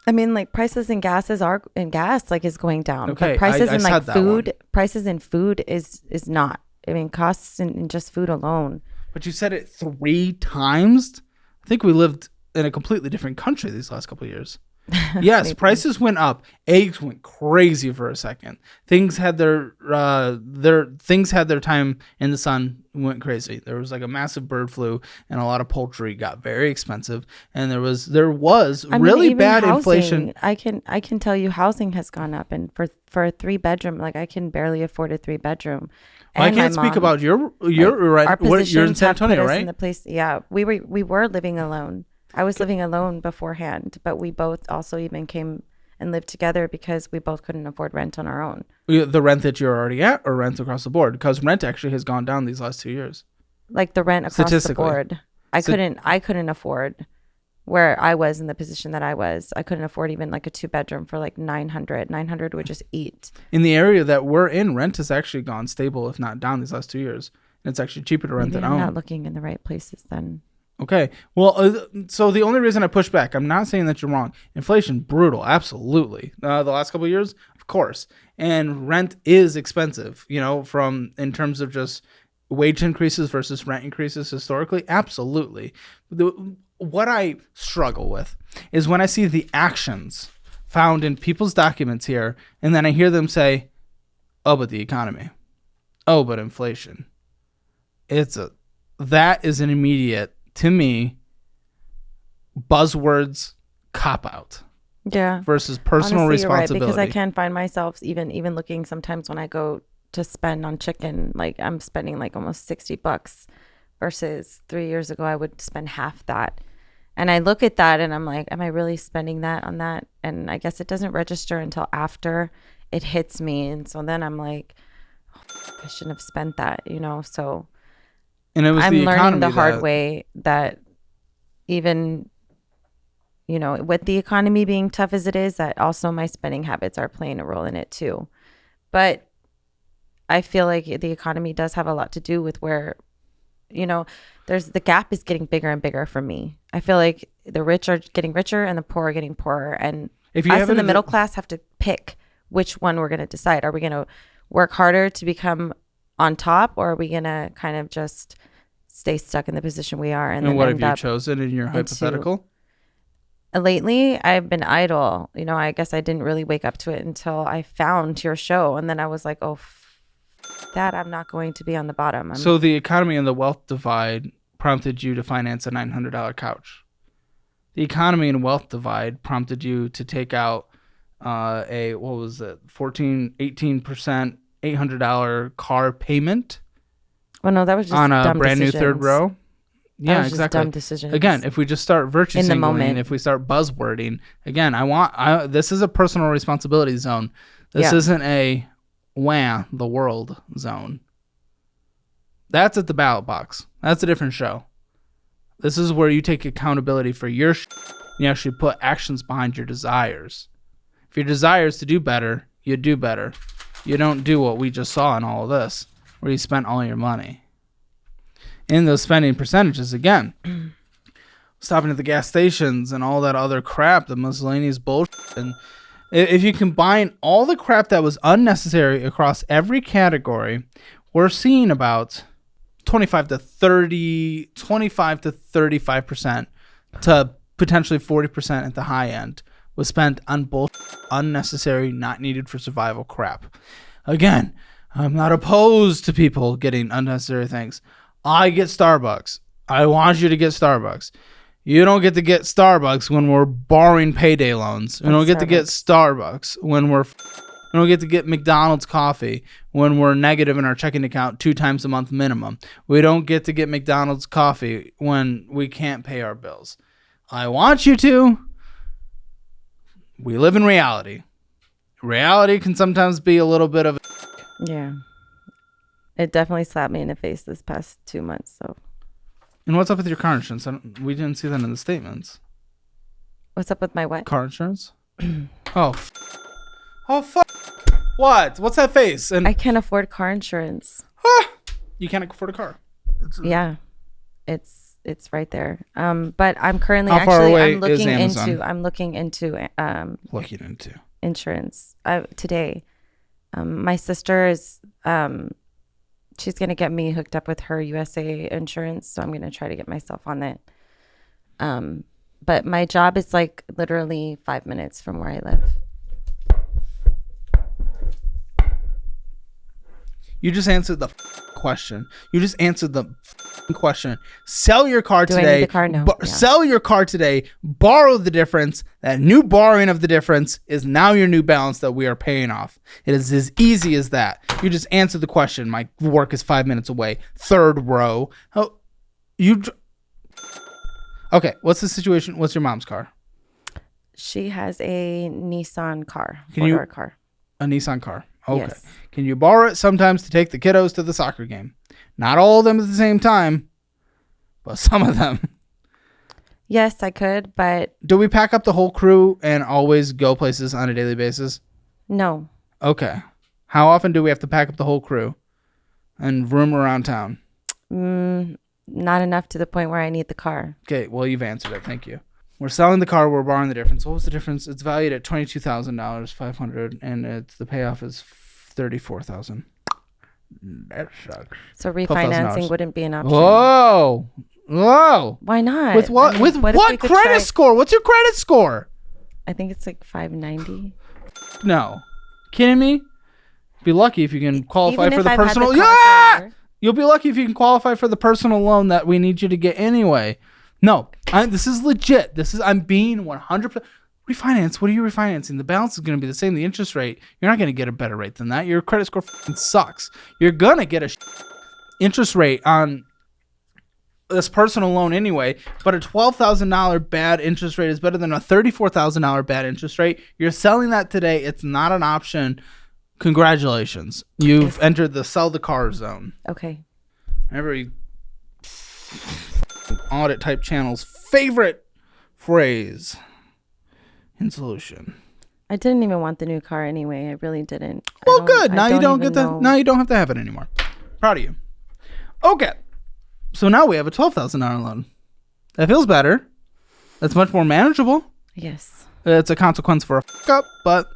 I mean, like prices in gas is going down. Okay, but prices in like food, one. prices in food is not. I mean, costs in just food alone. But you said it 3 times. I think we lived in a completely different country these last couple of years. Yes, prices went up. Eggs went crazy for a second. Things had their time in the sun, went crazy. There was like a massive bird flu, and a lot of poultry got very expensive. And there was really bad housing, inflation. I can tell you, housing has gone up, and for a 3-bedroom, like I can barely afford a 3-bedroom. Well, I can't speak about you're right. You're in San Antonio, right? In the place, yeah, we were living alone. I was living alone beforehand, but we both also even came and lived together because we both couldn't afford rent on our own. The rent that you're already at, or rent across the board? Because rent actually has gone down these last 2 years. Like the rent across the board, I couldn't afford where I was in the position that I was. I couldn't afford even like a 2-bedroom for like $900. $900 would just eat. In the area that we're in, rent has actually gone stable, if not down, these last 2 years. And it's actually cheaper to rent than own. I'm not looking in the right places then. Okay. Well, so the only reason I push back, I'm not saying that you're wrong. Inflation, brutal, absolutely. The last couple of years, of course. And rent is expensive, in terms of just wage increases versus rent increases historically, absolutely. What I struggle with is when I see the actions found in people's documents here, and then I hear them say, oh, but the economy. Oh, but inflation. That is an immediate, to me, buzzwords cop-out. Yeah. Versus personal Honestly, responsibility. You're right, because I can find myself even looking sometimes when I go to spend on chicken, like I'm spending like almost $60 versus 3 years ago I would spend half that. And I look at that and I'm like, am I really spending that on that? And I guess it doesn't register until after it hits me. And so then I'm like, oh, I shouldn't have spent that, so. And it was I'm the economy learning the hard way that even, with the economy being tough as it is, that also my spending habits are playing a role in it too. But I feel like the economy does have a lot to do with where, there's the gap is getting bigger and bigger for me. I feel like the rich are getting richer and the poor are getting poorer. And us in the middle class have to pick which one we're going to decide. Are we going to work harder to become on top, or are we going to kind of just stay stuck in the position we are? And what have you chosen in your hypothetical? Lately, I've been idle. I guess I didn't really wake up to it until I found your show. And then I was like, oh, that I'm not going to be on the bottom. So the economy and the wealth divide prompted you to finance a $900 couch. The economy and wealth divide prompted you to take out what was it, 18% $800 car payment. Well, no, that was just on a dumb brand decisions. new third row. Yeah, was just exactly. dumb decisions. Again, if we just start virtue In the signaling, moment. if we start buzzwording, again, this is a personal responsibility zone. This isn't a the world zone. That's at the ballot box. That's a different show. This is where you take accountability for your you actually put actions behind your desires. If your desire is to do better, you do better. You don't do what we just saw in all of this, where you spent all your money. In those spending percentages, again, stopping at the gas stations and all that other crap, the miscellaneous bullshit. And if you combine all the crap that was unnecessary across every category, we're seeing about 25 to 35% to potentially 40% at the high end was spent on bullshit, unnecessary, not needed for survival crap. Again, I'm not opposed to people getting unnecessary things. I get Starbucks. I want you to get Starbucks. You don't get to get Starbucks when we're borrowing payday loans. We don't get to get Starbucks when we don't get to get McDonald's coffee when we're negative in our checking account 2 times a month minimum. We don't get to get McDonald's coffee when we can't pay our bills. I want you to. We live in reality. Reality can sometimes be a little bit of Yeah. It definitely slapped me in the face this past 2 months. So, And what's up with your car insurance? We didn't see that in the statements. what's up with my what? Car insurance? Oh, fuck. What? What's that face? And I can't afford car insurance. you can't afford a car. Yeah, it's right there. But I'm currently How far away I'm looking is Amazon? looking into Looking into insurance today. My sister is she's gonna get me hooked up with her USA insurance, so I'm gonna try to get myself on that. But my job is like literally 5 minutes from where I live. You just answered the question. You just answered the question. Sell your car Do I today. need the car? No. Yeah. Sell your car today. Borrow the difference. That new borrowing of the difference is now your new balance that we are paying off. It is as easy as that. You just answered the question. My work is 5 minutes away. Third row. Okay. What's the situation? What's your mom's car? She has a Nissan car. A Nissan car. Okay. Yes. Can you borrow it sometimes to take the kiddos to the soccer game? Not all of them at the same time, but some of them. Yes, I could, but Do we pack up the whole crew and always go places on a daily basis? no. Okay. How often do we have to pack up the whole crew and roam around town? Not enough to the point where I need the car. Okay, well, you've answered it. Thank you. We're selling the car. We're borrowing the difference. What was the difference? It's valued at $22,000, $500, and the payoff is $34,000. That sucks. So $12,000. refinancing wouldn't be an option. Whoa. Why not? With what? I mean, With if what we could credit try- score? What's your credit score? I think it's like 590. No. Kidding me? Be lucky if you can qualify Even for if the I've had personal. the car Yeah! forever. You'll be lucky if you can qualify for the personal loan that we need you to get anyway. No, this is legit. I'm being 100%. Refinance. What are you refinancing? The balance is going to be the same. The interest rate, you're not going to get a better rate than that. Your credit score sucks. You're going to get a interest rate on this personal loan anyway, but a $12,000 bad interest rate is better than a $34,000 bad interest rate. You're selling that today. It's not an option. Congratulations. You've entered the sell the car zone. Okay. Every audit type channel's favorite phrase in solution. I didn't even want the new car anyway. I really didn't. Well, good. Now you don't even get know. Now you don't have to have it anymore. Proud of you. Okay. So now we have a $12,000 loan. That feels better. That's much more manageable. Yes. It's a consequence for a fuck up, but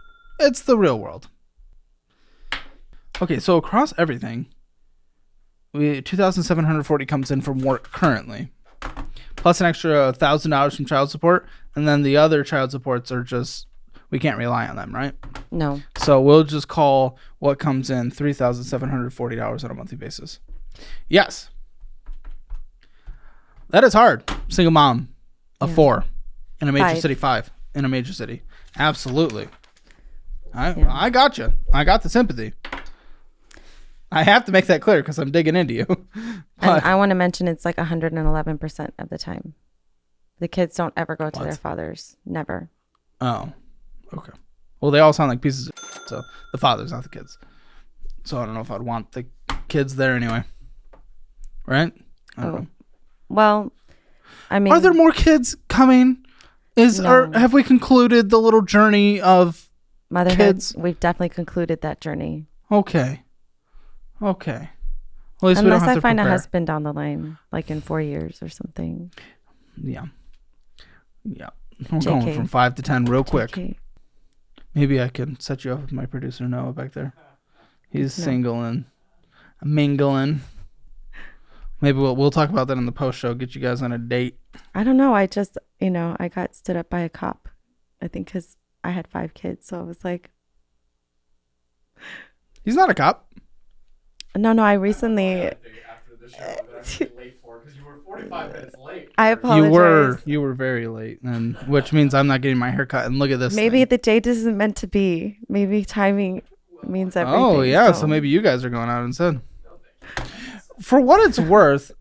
it's the real world. Okay, so across everything, 2,740 comes in from work currently, plus an extra $1,000 from child support, and then the other child supports are just we can't rely on them, right? No. So we'll just call what comes in $3,740 on a monthly basis. Yes, that is hard. Single mom of 4 in a major 5. city, 5 in a major city. Absolutely. I got you. I got the sympathy. I have to make that clear because I'm digging into you. And But I want to mention it's like 111% of the time. The kids don't ever go to their fathers. Never. oh, okay. Well, they all sound like pieces of shit, so the fathers, not the kids. So I don't know if I'd want the kids there anyway. Right? I don't know. Well, I mean, Are there more kids coming? Or have we concluded the little journey of motherhood? kids? We've definitely concluded that journey. Okay. Well, at least we don't Unless have I to find prepare. a husband down the line, like in 4 years or something. Yeah. I'm going from 5 to 10 real quick. JK. Maybe I can set you up with my producer Noah back there. He's single and mingling. Maybe we'll talk about that in the post show. Get you guys on a date. I don't know. I just, I got stood up by a cop. I think because I had 5 kids. So I was like, He's not a cop. no, I recently, After the show that I'm really late for because you were 45 minutes late. I apologize. You were very late, and which means I'm not getting my hair cut. And look at this. Maybe thing. the date isn't meant to be. Maybe timing means everything. Oh yeah, so maybe you guys are going out instead. For what it's worth,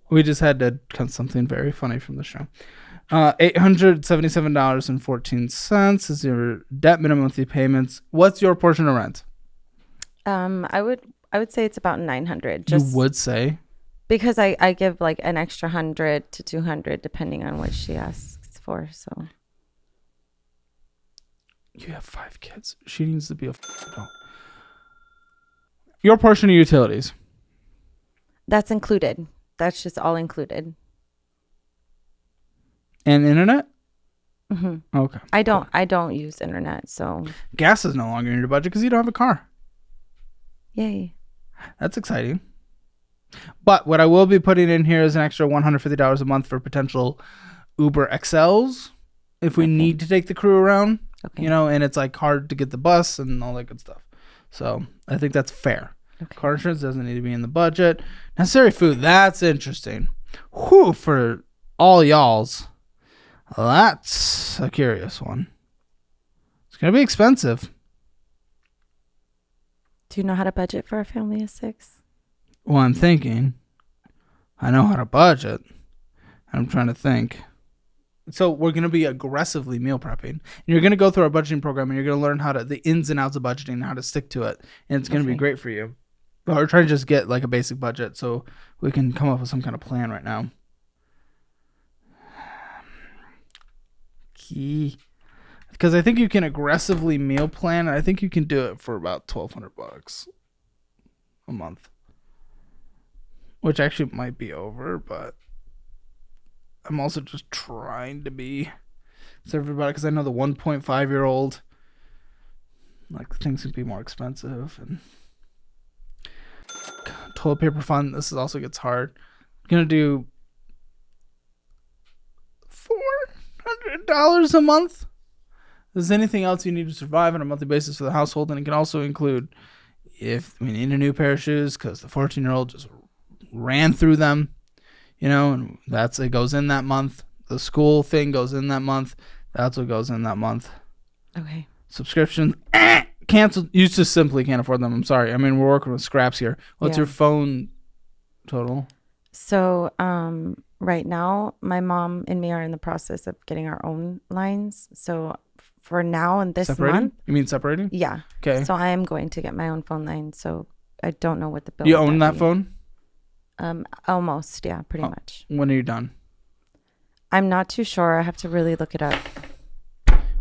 we just had to cut something very funny from the show. $877.14 is your debt minimum monthly payments. What's your portion of rent? I would say it's about 900. You would say because I give like an extra 100 to 200 depending on what she asks for. So you have 5 kids. She needs to be a adult. Your portion of utilities. that's included. That's just all included. And internet? Mm-hmm. Okay. I don't use internet, so Gas is no longer in your budget because you don't have a car. yay. That's exciting. But what I will be putting in here is an extra $150 a month for potential Uber XLs if we need to take the crew around. Okay. And it's like hard to get the bus and all that good stuff. So I think that's fair. Okay. Car insurance doesn't need to be in the budget. Necessary food, that's interesting. Whew, for all y'alls. That's a curious one. It's going to be expensive. Do you know how to budget for a family of 6? Well, I'm thinking. I know how to budget. I'm trying to think. So we're going to be aggressively meal prepping. And you're going to go through our budgeting program and you're going to learn the ins and outs of budgeting and how to stick to it. And it's going to be great for you. But we're trying to just get like a basic budget so we can come up with some kind of plan right now. Because I think you can aggressively meal plan. And I think you can do it for about $1,200 a month. Which actually might be over, but I'm also just trying to be for everybody because I know the 1.5-year-old things can be more expensive and toilet paper fund. This also gets hard. I'm gonna do $400 a month. Is anything else you need to survive on a monthly basis for the household, and it can also include if we need a new pair of shoes because the 14-year-old just ran through them. And it goes in that month. The school thing goes in that month. That's what goes in that month. Okay. Subscription canceled. You just simply can't afford them. I'm sorry. I mean, we're working with scraps here. What's your phone total? So, right now, my mom and me are in the process of getting our own lines. So, for now and this month, you mean separating? Yeah. Okay. So I am going to get my own phone line. So I don't know what the bill. You own that phone? Almost, yeah, pretty much. When are you done? I'm not too sure. I have to really look it up.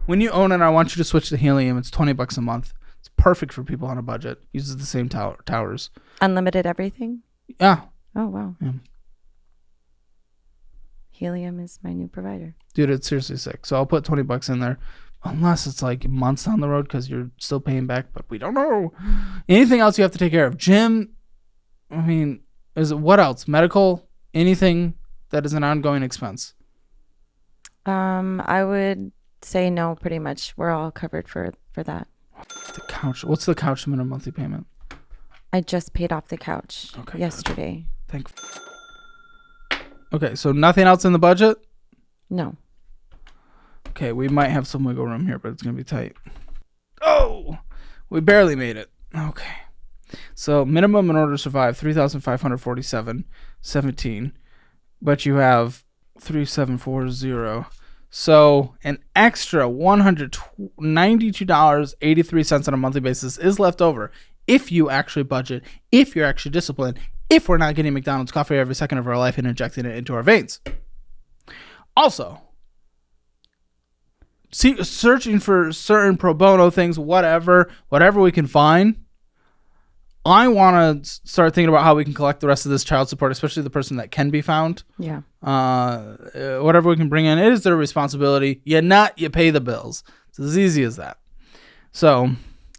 When you own it, I want you to switch to HELIUM. It's $20 a month. It's perfect for people on a budget. Uses the same towers. Unlimited everything? Yeah. Oh, wow. Yeah. HELIUM is my new provider. Dude, it's seriously sick. So I'll put $20 in there. Unless it's like months down the road because you're still paying back, but we don't know. Anything else you have to take care of? Gym, I mean, what else? Medical? Anything that is an ongoing expense? I would say no, pretty much. We're all covered for that. The couch. What's the couch minimum monthly payment? I just paid off the couch yesterday. Okay, so nothing else in the budget? No. Okay, we might have some wiggle room here, but it's going to be tight. Oh, we barely made it. Okay. So minimum in order to survive 3,547.17, but you have 3,740. So an extra $192.83 on a monthly basis is left over if you actually budget, if you're actually disciplined, if we're not getting McDonald's coffee every second of our life and injecting it into our veins. Also, searching for certain pro bono things, whatever we can find. I want to start thinking about how we can collect the rest of this child support, especially the person that can be found. Yeah. Whatever we can bring in, it is their responsibility. You pay the bills. It's as easy as that. So,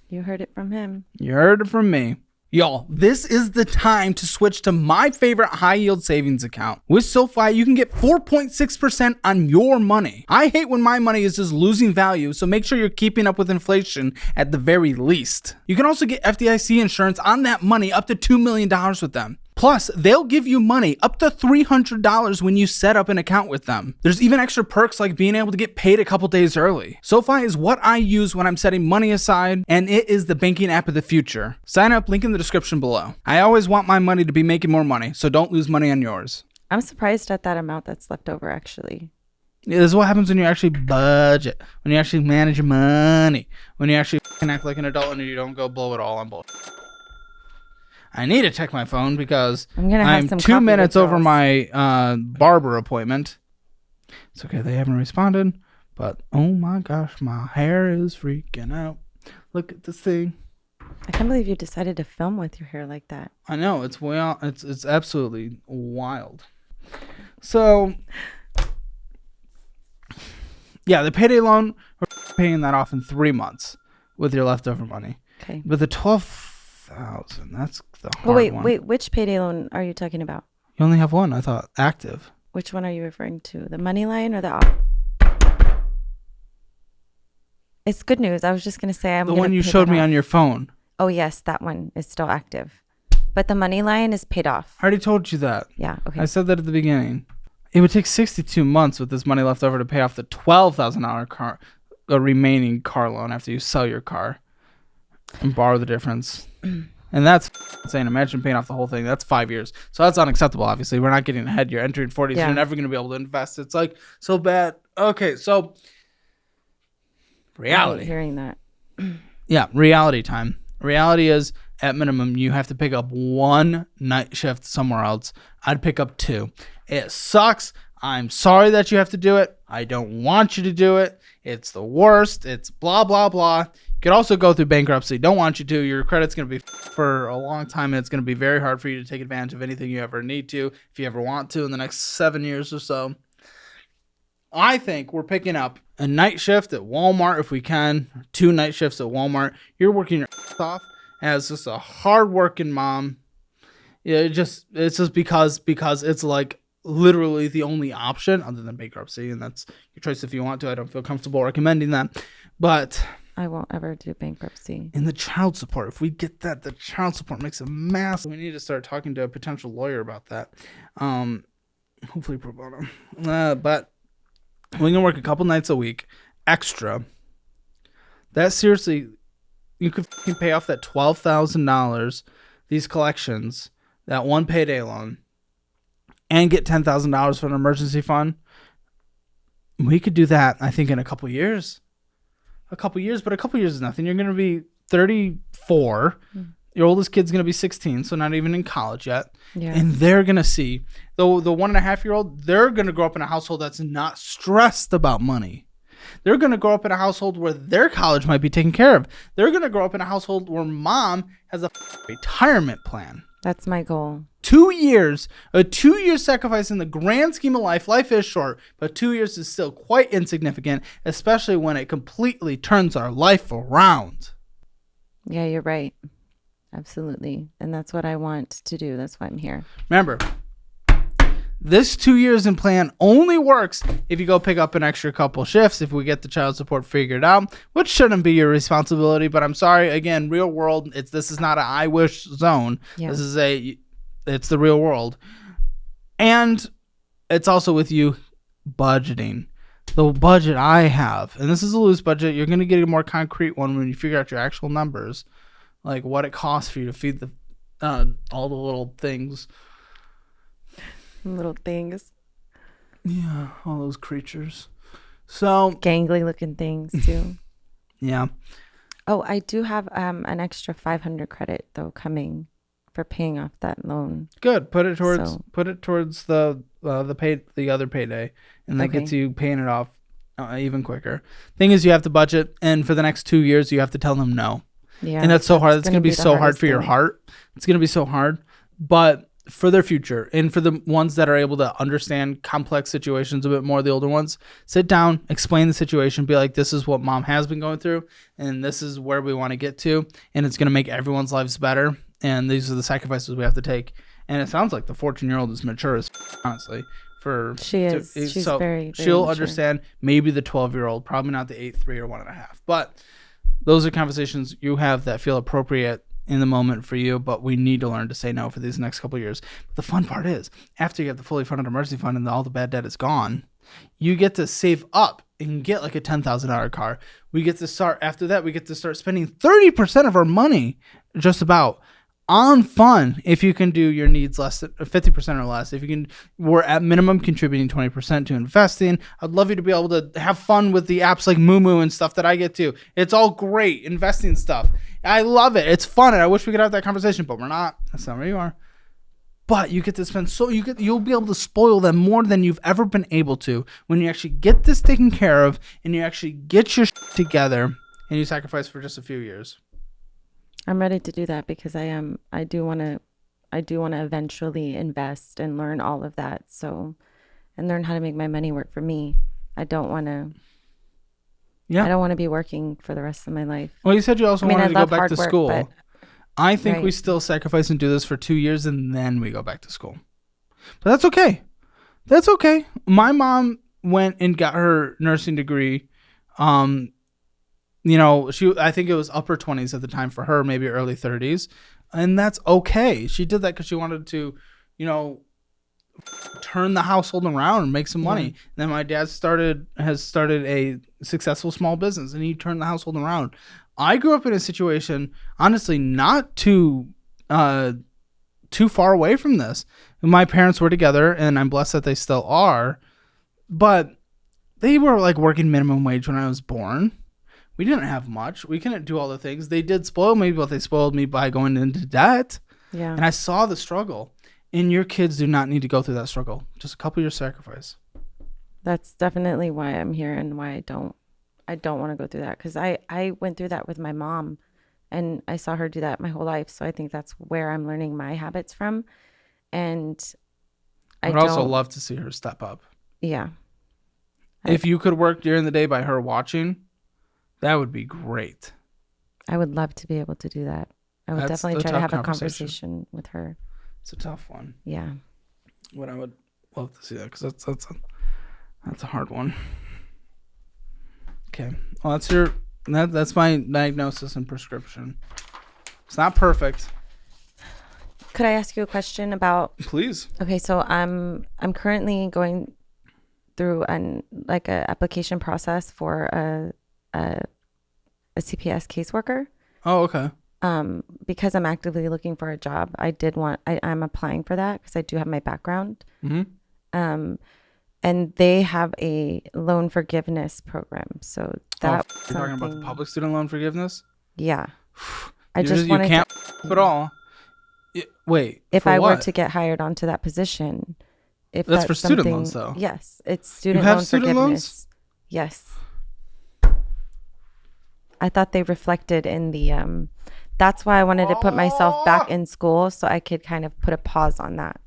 you heard it from him. You heard it from me. Y'all, this is the time to switch to my favorite high-yield savings account. With SoFi, you can get 4.6% on your money. I hate when my money is just losing value, so make sure you're keeping up with inflation at the very least. You can also get FDIC insurance on that money up to $2 million with them. Plus, they'll give you money up to $300 when you set up an account with them. There's even extra perks like being able to get paid a couple days early. SoFi is what I use when I'm setting money aside, and it is the banking app of the future. Sign up, link in the description below. I always want my money to be making more money, so don't lose money on yours. I'm surprised at that amount that's left over, actually. Yeah, this is what happens when you actually budget, when you actually manage your money, when you actually act like an adult and you don't go blow it all on bullshit. I need to check my phone because I'm 2 minutes over my barber appointment. It's okay, they haven't responded, but oh my gosh, my hair is freaking out. Look at this thing. I can't believe you decided to film with your hair like that. I know, it's absolutely wild. So, yeah, the payday loan, we're paying that off in 3 months with your leftover money. Okay. But the 12,000, that's the hard one. Wait, which payday loan are you talking about? You only have one, I thought. Active. Which one are you referring to? The money line or the... It's good news. I was just going to say the one you showed me on your phone. Oh, yes, that one is still active. But the money line is paid off. I already told you that. Yeah, okay. I said that at the beginning. It would take 62 months with this money left over to pay off the $12,000 remaining car loan after you sell your car and borrow the difference. And that's insane. Imagine paying off the whole thing. That's 5 years. So that's unacceptable, obviously. We're not getting ahead. You're entering 40s. Yeah. You're never going to be able to invest. It's like so bad. Okay, so reality. I hate hearing that. Yeah, reality time. Reality is, at minimum, you have to pick up one night shift somewhere else. I'd pick up 2. It sucks. I'm sorry that you have to do it. I don't want you to do it. It's the worst. It's blah, blah, blah. You could also go through bankruptcy. Don't want you to. Your credit's going to be for a long time, and it's going to be very hard for you to take advantage of anything you ever need to, if you ever want to, in the next 7 years or so. I think we're picking up a night shift at Walmart if we can, 2 night shifts at Walmart. You're working your ass off as just a hard-working mom. Yeah, it's just because it's like literally the only option other than bankruptcy, and that's your choice if you want to. I don't feel comfortable recommending that, but I won't ever do bankruptcy. And the child support, if we get that, the child support makes a mess. We need to start talking to a potential lawyer about that. Hopefully pro bono. But we can work a couple nights a week extra. That seriously, you could pay off that $12,000, these collections, that one payday loan, and get $10,000 for an emergency fund. We could do that, I think, in a couple years. But a couple years is nothing. You're going to be 34. Your oldest kid's going to be 16, so not even in college yet. Yeah. And they're going to see, the 1.5-year-old, they're going to grow up in a household that's not stressed about money. They're going to grow up in a household where their college might be taken care of. They're going to grow up in a household where mom has a retirement plan. That's my goal. 2 years, a 2-year sacrifice in the grand scheme of life. Life is short, but 2 years is still quite insignificant, especially when it completely turns our life around. Yeah, you're right. Absolutely. And that's what I want to do. That's why I'm here. Remember, this 2 years in plan only works if you go pick up an extra couple shifts, if we get the child support figured out, which shouldn't be your responsibility. But I'm sorry, again, real world, this is not an I wish zone. Yeah. It's the real world. And it's also with you budgeting. The budget I have, and this is a loose budget, you're going to get a more concrete one when you figure out your actual numbers, like what it costs for you to feed all the little things. Little things. Yeah, all those creatures. So Gangly looking things too. yeah. Oh, I do have an extra 500 credit though coming for paying off that loan. Good. Put it towards So- the other payday, and that gets Okay. you paying it off even quicker. Thing is, you have to budget, and for the next 2 years, you have to tell them no. Yeah. And that's so hard. It's gonna gonna be the so hard hardest for your thing. heart. It's gonna be so hard, but for their future and for the ones that are able to understand complex situations a bit more, the older ones, sit down, explain the situation, be like, this is what mom has been going through, and this is where we want to get to, and it's gonna make everyone's lives better. And these are the sacrifices we have to take. And it sounds like the 14-year-old is mature as honestly. She is. She's so very she'll mature. understand. Maybe the 12-year-old, probably not the 8-3 or 1.5. But those are conversations you have that feel appropriate in the moment for you. But we need to learn to say no for these next couple of years. But the fun part is, after you have the fully funded emergency fund and all the bad debt is gone, you get to save up and get like a $10,000 car. We get to start after that. We get to start spending 30% of our money, just about, on fun. If you can do your needs less than 50% or less, if you can, we're at minimum contributing 20% to investing. I'd love you to be able to have fun with the apps like Moo and stuff that I get to. It's all great investing stuff. I love it. It's fun, and I wish we could have that conversation, but we're not. That's not where you are. But you get to spend you'll be able to spoil them more than you've ever been able to when you actually get this taken care of and you actually get your shit together and you sacrifice for just a few years. I'm ready to do that because I do want to eventually invest and learn all of that. So, and learn how to make my money work for me. I don't want to be working for the rest of my life. Well, you said you also wanted to go back to work, school. but- I think we Right. still sacrifice and do this for 2 years and then we go back to school. But that's okay. That's okay. My mom went and got her nursing degree. I think it was upper 20s at the time for her, maybe early 30s. And that's okay. She did that because she wanted to, turn the household around and make some money. And then my dad has started a successful small business and he turned the household around. I grew up in a situation, honestly, not too far away from this. My parents were together, and I'm blessed that they still are. But they were like working minimum wage when I was born. We didn't have much. We couldn't do all the things. They did spoil me, but they spoiled me by going into debt. Yeah. And I saw the struggle. And your kids do not need to go through that struggle. Just a couple years sacrifice. That's definitely why I'm here and why I don't want to go through that, because I went through that with my mom and I saw her do that my whole life. So I think that's where I'm learning my habits from. And I'd also love to see her step up. Yeah. If you could work during the day by her watching, that would be great. I would love to be able to do that. I would That's definitely a try to tough have a conversation. conversation with her. It's a tough one. Yeah. But I would love to see that because that's a hard one. Okay. Well, that's my diagnosis and prescription. It's not perfect. Could I ask you a question about? Please. Okay, so I'm currently going through a application process for a CPS caseworker. Oh, okay. Because I'm actively looking for a job. I'm applying for that because I do have my background. Mm-hmm. And they have a loan forgiveness program. So You're that's talking about the public student loan forgiveness? Yeah. You can't at all. Wait. If for I were what? to get hired onto that position, if That's for student something- loans, though. Yes, it's student have loan student forgiveness. loans? Yes. I thought they reflected in the. That's why I wanted to put myself back in school so I could kind of put a pause on that.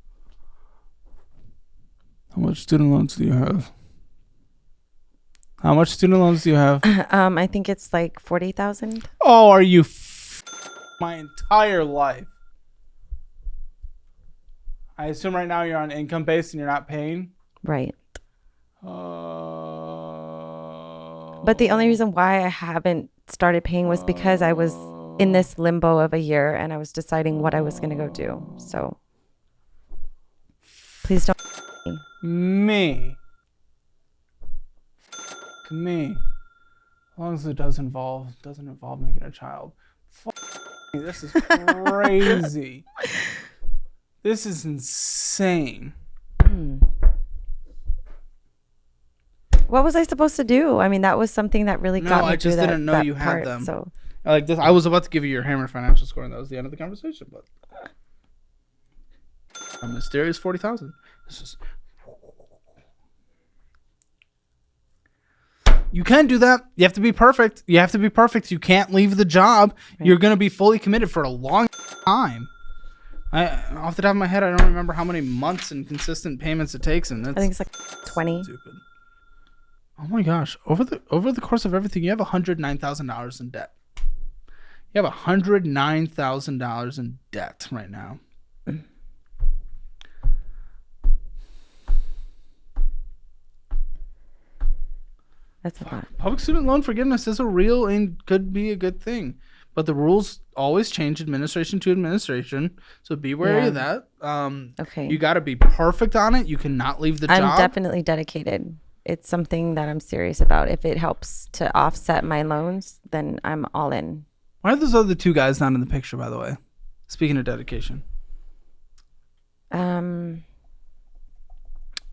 How much student loans do you have? How much student loans do you have? I think it's like 40,000. Oh, are you my entire life? I assume right now you're on income based and you're not paying? Right. Oh. But the only reason why I haven't started paying was because I was in this limbo of a year and I was deciding what I was going to go do. So please don't. Me. As long as it doesn't involve making a child. This is crazy. This is insane. What was I supposed to do? I mean, that was something that really got me I just through didn't know that you had part, them. So Like this, I was about to give you your Hammer financial score, and that was the end of the conversation. But a mysterious 40,000. This is. You can't do that. You have to be perfect. You have to be perfect. You can't leave the job. Right. You're going to be fully committed for a long time. Off the top of my head, I don't remember how many months and consistent payments it takes, and that's I think it's like 20. Stupid. Oh my gosh! Over the course of everything, you have $109,000 in debt. You have $109,000 in debt right now. That's a lot. Public student loan forgiveness is a real and could be a good thing, but the rules always change administration to administration, so be wary of that. Okay. You got to be perfect on it. You cannot leave the job. I'm definitely dedicated. It's something that I'm serious about. If it helps to offset my loans, then I'm all in. Why are those other two guys not in the picture, by the way? Speaking of dedication.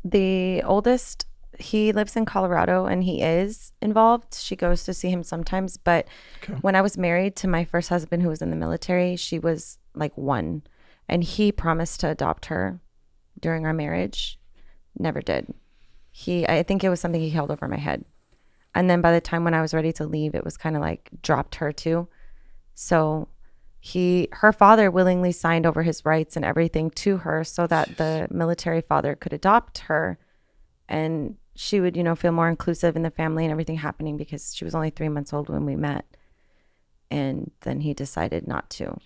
The oldest, he lives in Colorado and he is involved. She goes to see him sometimes. But when I was married to my first husband who was in the military, she was like 1. And he promised to adopt her during our marriage. Never did. I think it was something he held over my head. And then by the time when I was ready to leave, it was kind of like dropped her too. So her father willingly signed over his rights and everything to her so that the military father could adopt her and she would, feel more inclusive in the family and everything happening because she was only 3 months old when we met. And then he decided not to.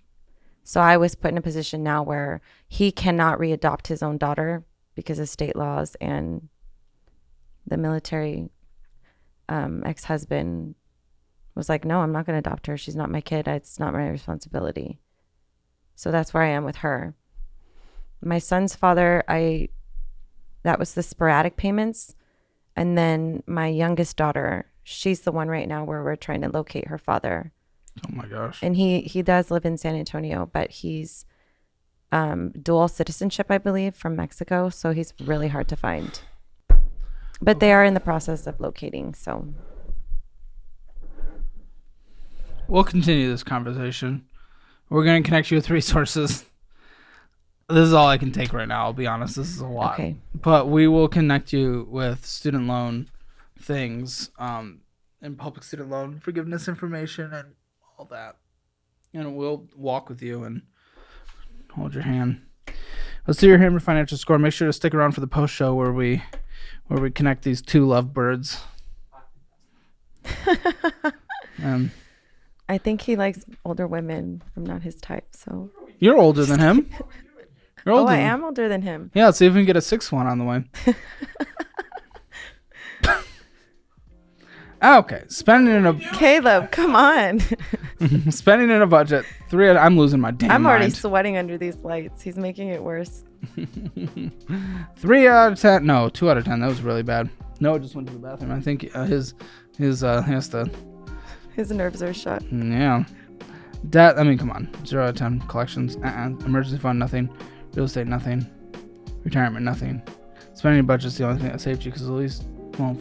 So I was put in a position now where he cannot readopt his own daughter because of state laws, and the military ex-husband was like, no, I'm not going to adopt her. She's not my kid. It's not my responsibility. So that's where I am with her. My son's father, that was the sporadic payments. And then my youngest daughter, she's the one right now where we're trying to locate her father. Oh my gosh. And he does live in San Antonio, but he's dual citizenship, I believe, from Mexico. So he's really hard to find. But they are in the process of locating, so. We'll continue this conversation. We're going to connect you with resources. This is all I can take right now. I'll be honest. This is a lot. Okay. But we will connect you with student loan things, and public student loan forgiveness information and all that. And we'll walk with you and hold your hand. Let's do your Hammer financial score. Make sure to stick around for the post show where we connect these two lovebirds. I think he likes older women. I'm not his type, so. You're older than him. You're older. I am older than him. Yeah, let's see if we can get a 6th one on the way. Okay, spending in a Caleb, come on. spending in a budget. I'm losing my damn I'm already mind. sweating under these lights. He's making it worse. 3 out of 10. No, 2 out of 10. That was really bad. No, it just went to the bathroom. I think his has to. His nerves are shut. Yeah. Debt. I mean, come on. 0 out of 10. Collections. Emergency fund. Nothing. Real estate. Nothing. Retirement. Nothing. Spending budget's the only thing that saved you because at least, well,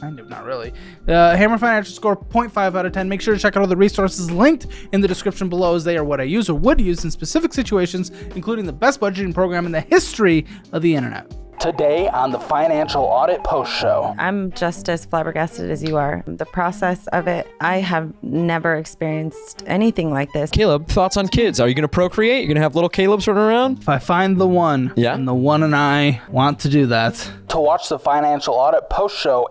kind of, not really. Hammer financial score 0.5 out of 10. Make sure to check out all the resources linked in the description below, as they are what I use or would use in specific situations, including the best budgeting program in the history of the internet. Today on the Financial Audit Post Show. I'm just as flabbergasted as you are. The process of it, I have never experienced anything like this. Caleb, thoughts on kids? Are you going to procreate? You're going to have little Calebs running around? If I find the one, Yeah. and the one and I want to do that. To watch the Financial Audit Post Show